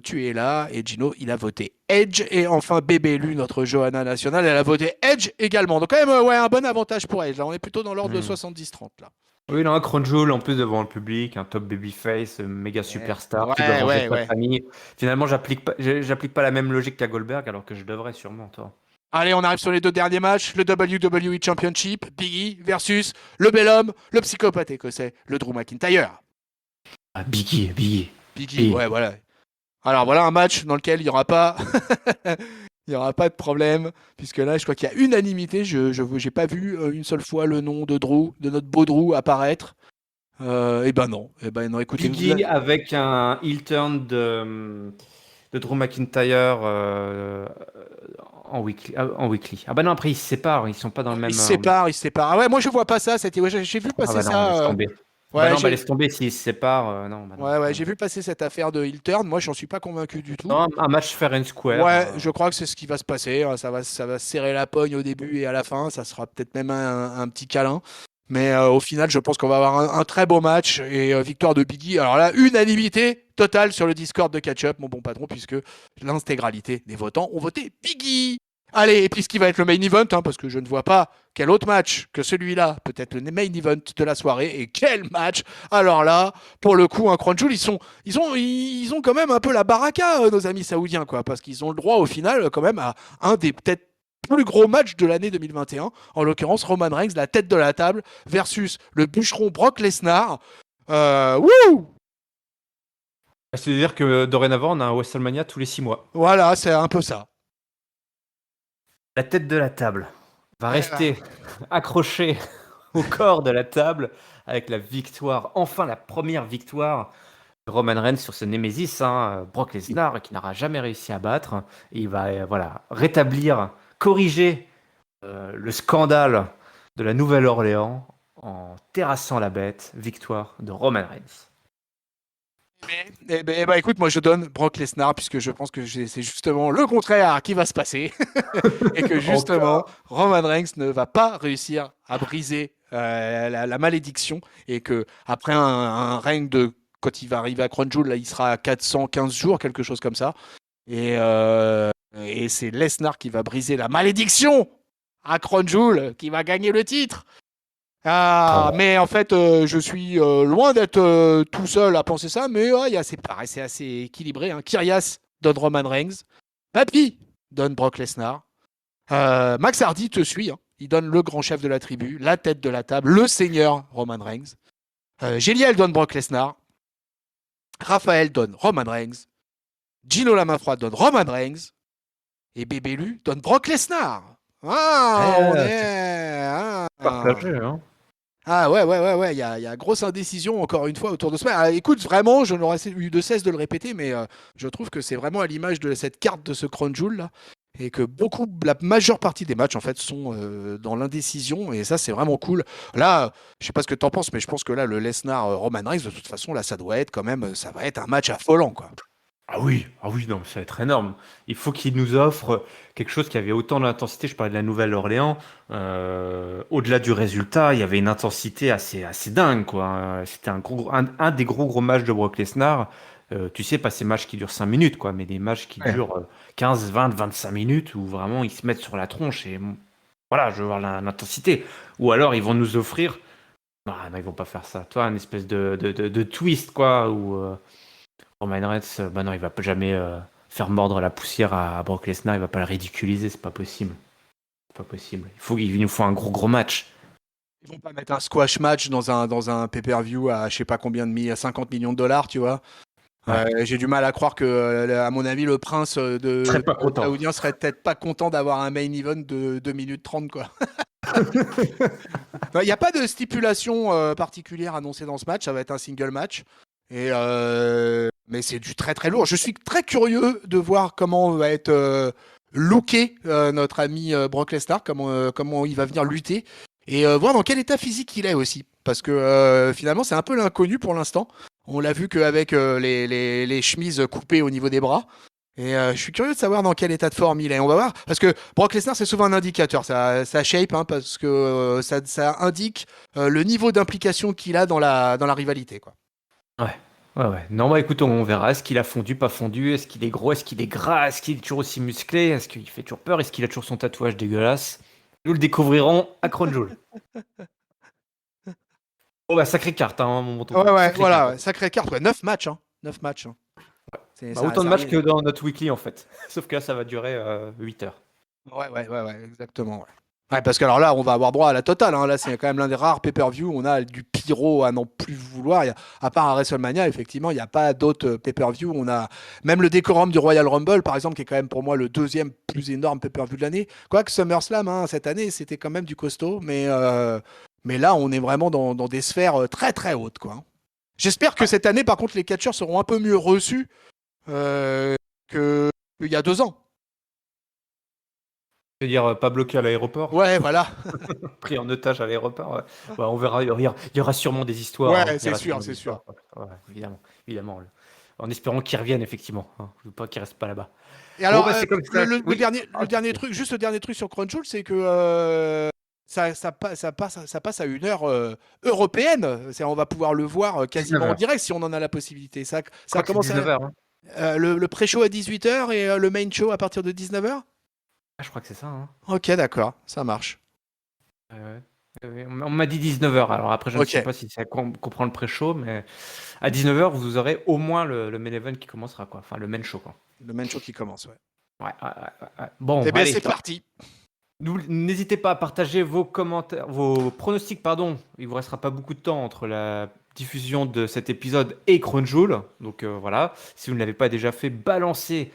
tu es là, et Gino, il a voté Edge, et enfin Bébélu, notre Johanna nationale, elle a voté Edge également. Donc quand même, ouais, un bon avantage pour Edge. Là, on est plutôt dans l'ordre de Hmm. 70-30 là. Oui, non, un Crown Jewel en plus devant le public, un top babyface, méga superstar qui doit venger sa Ouais. famille. Finalement, j'applique pas la même logique qu'à Goldberg, alors que je devrais sûrement, toi. Allez, on arrive sur les deux derniers matchs. Le WWE Championship, Biggie versus le bel homme, le psychopathe écossais, le Drew McIntyre. Ah, Biggie, Biggie, Biggie, Biggie. ouais, voilà. Alors voilà un match dans lequel il n'y aura pas il y aura pas de problème, puisque là, je crois qu'il y a unanimité. Je n'ai pas vu une seule fois le nom de Drew, de notre beau Drew, apparaître. Eh ben non, écoutez, Biggie avec un heel turn de Drew McIntyre en weekly. Ah bah non, après ils se séparent, ils sont pas dans le ils même. se séparent, ils se séparent. Ah ouais, moi je vois pas ça. Ouais, j'ai vu Ah passer bah non, laisse ça. tomber. Bah Ouais, non, bah laisse tomber s'ils se séparent. Non, bah non, ouais, non. j'ai vu passer cette affaire de heel turn. Moi, j'en suis pas convaincu du tout. Non, un match fair and square. Ouais, je crois que c'est ce qui va se passer. Ça va serrer la pogne au début et à la fin. Ça sera peut-être même un petit câlin. Mais au final, je pense qu'on va avoir un très beau match et victoire de Biggie. Alors là, unanimité totale sur le Discord de Catch-Up, mon bon patron, puisque l'intégralité des votants ont voté Biggie. Allez, et puis ce qui va être le main event, hein, parce que je ne vois pas quel autre match que celui-là peut être le main event de la soirée. Et quel match! Alors là, pour le coup, un Crown Jewel, ils ont quand même un peu la baraka, nos amis saoudiens, quoi, parce qu'ils ont le droit au final quand même à un des peut-être plus gros match de l'année 2021, en l'occurrence Roman Reigns, la tête de la table, versus le bûcheron Brock Lesnar. Wouh! C'est-à-dire que dorénavant, on a un WrestleMania tous les 6 mois. Voilà, c'est un peu ça. La tête de la table va Voilà. rester accrochée au corps de la table avec la victoire, enfin la première victoire de Roman Reigns sur ce Némésis, hein, Brock Lesnar, qui n'aura jamais réussi à battre. Et il va voilà, rétablir, corriger le scandale de la Nouvelle-Orléans en terrassant la bête. Victoire de Roman Reigns. Eh ben, écoute, moi je donne Brock Lesnar puisque je pense que c'est justement le contraire qui va se passer et que justement Encore. Roman Reigns ne va pas réussir à briser la malédiction et que après un règne de quand il va arriver à Crown Jewel, là il sera à 415 jours, quelque chose comme ça. Et c'est Lesnar qui va briser la malédiction à Crown Jewel, qui va gagner le titre. Ah, Oh. mais en fait, je suis loin d'être tout seul à penser ça, mais c'est pareil, c'est assez équilibré. Hein. Kyrias donne Roman Reigns, Papy donne Brock Lesnar, Max Hardy te suit, hein. Il donne le grand chef de la tribu, la tête de la table, le seigneur Roman Reigns. Géliel donne Brock Lesnar, Raphaël donne Roman Reigns, Gino la main froide donne Roman Reigns, et Bébélu donne Brock Lesnar. Ah, on C'est est... partagé, hein. Ah ouais, il y a grosse indécision encore une fois autour de ce match. Ah, écoute, vraiment, je n'aurais eu de cesse de le répéter, mais je trouve que c'est vraiment à l'image de cette carte de ce Crown Jewel là, et que la majeure partie des matchs en fait sont dans l'indécision, et ça c'est vraiment cool. Là, je sais pas ce que t'en penses, mais je pense que là le Lesnar Roman Reigns de toute façon là ça doit être quand même, ça va être un match affolant quoi. Ah oui, non, ça va être énorme. Il faut qu'il nous offre quelque chose qui avait autant d'intensité. Je parlais de la Nouvelle-Orléans. Au-delà du résultat, il y avait une intensité assez dingue, quoi. C'était un des gros matchs de Brock Lesnar. Tu sais, pas ces matchs qui durent 5 minutes, quoi, mais des matchs qui Ouais. durent 15, 20, 25 minutes où vraiment ils se mettent sur la tronche et voilà, je veux voir l'intensité. Ou alors ils vont nous offrir. Non, ils vont pas faire ça. Toi, une espèce de twist, quoi, où. Roman Reigns, bah non, il va jamais faire mordre la poussière à Brock Lesnar, il va pas le ridiculiser, c'est pas possible. C'est pas possible. Il nous faut un gros match. Ils vont pas mettre un squash match dans un pay-per-view à je sais pas combien à 50 millions de dollars, tu vois. Ouais. J'ai du mal à croire que, à mon avis, le prince Je serais pas de content. saoudien serait peut-être pas content d'avoir un main event de 2 minutes 30, quoi. Il n'y a pas de stipulation particulière annoncée dans ce match, ça va être un single match. Mais c'est du très très lourd. Je suis très curieux de voir comment va être looké notre ami Brock Lesnar, comment il va venir lutter, et voir dans quel état physique il est aussi. Parce que finalement, c'est un peu l'inconnu pour l'instant. On l'a vu qu'avec les chemises coupées au niveau des bras. Et je suis curieux de savoir dans quel état de forme il est. On va voir. Parce que Brock Lesnar, c'est souvent un indicateur, ça shape, hein, parce que ça indique le niveau d'implication qu'il a dans la rivalité, quoi. Ouais. Ouais. Non, bah écoute, on verra. Est-ce qu'il a fondu, pas fondu? Est-ce qu'il est gros? Est-ce qu'il est gras? Est-ce qu'il est toujours aussi musclé? Est-ce qu'il fait toujours peur? Est-ce qu'il a toujours son tatouage dégueulasse? Nous le découvrirons à Crown Jewel. Oh bah sacrée carte, hein, mon tonton. Ouais, Sacrée carte. voilà, sacrée carte, ouais, 9 matchs, hein. 9 matchs, hein. Bah, autant de Ça matchs que arrive. dans notre weekly en fait. Sauf que là, ça va durer 8 heures. Ouais, exactement. Ouais. Ouais, parce que alors là, on va avoir droit à la totale, hein. Là, c'est quand même l'un des rares pay-per-view où on a du pyro à n'en plus vouloir. À part à WrestleMania, effectivement, il n'y a pas d'autres pay-per-view. On a même le décorum du Royal Rumble, par exemple, qui est quand même pour moi le deuxième plus énorme pay-per-view de l'année. Quoique SummerSlam, hein, cette année, c'était quand même du costaud. Mais là, on est vraiment dans des sphères très très hautes, quoi, hein. J'espère que Ouais. cette année, par contre, les catcheurs seront un peu mieux reçus euh, que qu'il y a 2 ans. C'est-à-dire pas bloqué à l'aéroport, Ouais, voilà. pris en otage à l'aéroport. Ouais. Ouais, on verra. Il y aura sûrement des histoires, hein. Ouais, Il y c'est aura sûr, sûrement des c'est sûr. histoires. Ouais, évidemment. En espérant qu'ils reviennent, effectivement, hein. Je veux pas qu'ils restent pas là-bas. Et Bon, alors, bah, c'est comme ça. Oui. le Ah, dernier truc, juste le dernier truc sur Crunchyroll, c'est que ça passe à une heure européenne. On va pouvoir le voir quasiment en 19h. direct si on en a la possibilité. Je crois Ça que c'est commence 19h, hein. le pré-show à 18h et le main show à partir de 19h. Ah, je crois que c'est ça, hein. Ok, d'accord, ça marche. Ouais, ouais. Ouais, on m'a dit 19h. Alors après, je ne sais Ok, pas si ça comprend le pré-show, mais à 19h, vous aurez au moins le main event qui commencera, quoi. Enfin, le main show, quoi. le main show qui commence, ouais. Ouais, ouais, ouais. Bon, Eh bien, allez. c'est parti. N'hésitez pas à partager vos commentaires, vos pronostics, pardon. Il vous restera pas beaucoup de temps entre la diffusion de cet épisode et Crunchyroll. Donc voilà, si vous ne l'avez pas déjà fait, balancez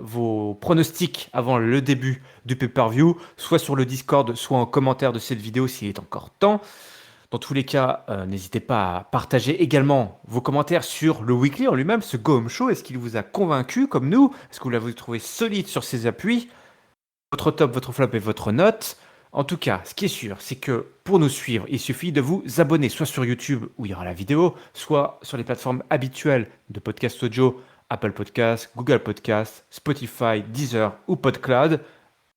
vos pronostics avant le début du pay-per-view, soit sur le Discord, soit en commentaire de cette vidéo s'il est encore temps. Dans tous les cas, n'hésitez pas à partager également vos commentaires sur le Weekly en lui-même, ce Go Home Show. Est-ce qu'il vous a convaincu comme nous? Est-ce que vous l'avez trouvé solide sur ses appuis? Votre top, votre flop et votre note. En tout cas, ce qui est sûr, c'est que pour nous suivre, il suffit de vous abonner soit sur YouTube où il y aura la vidéo, soit sur les plateformes habituelles de podcast audio, Apple Podcasts, Google Podcasts, Spotify, Deezer ou PodCloud.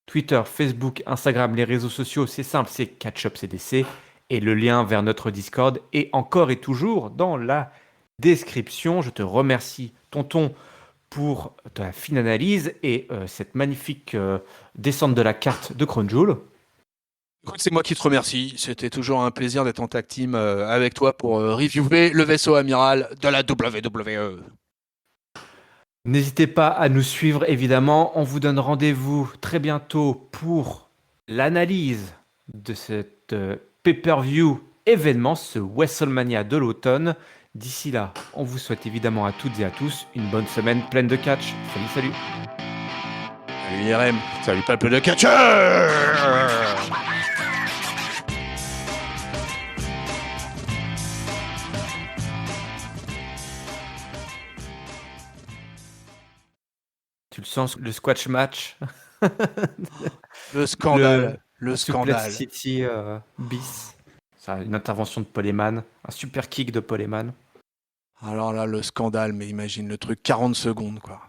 Twitter, Facebook, Instagram, les réseaux sociaux, c'est simple, c'est Catch-up CDC. Et le lien vers notre Discord est encore et toujours dans la description. Je te remercie, tonton, pour ta fine analyse et cette magnifique descente de la carte de Crunchyroll. Écoute, c'est moi qui te remercie. C'était toujours un plaisir d'être en tag team avec toi pour reviewer le vaisseau amiral de la WWE. N'hésitez pas à nous suivre, évidemment. On vous donne rendez-vous très bientôt pour l'analyse de cette pay-per-view événement, ce WrestleMania de l'automne. D'ici là, on vous souhaite évidemment à toutes et à tous une bonne semaine pleine de catch. Salut, salut. Salut IRM, salut peuple de catcheur. Tu le sens, le squash match, Le le scandale, le Suplex scandale. City bis. Ça, une intervention de Paul Heyman, un super kick de Paul Heyman. Alors là, le scandale, mais imagine le truc 40 secondes, quoi.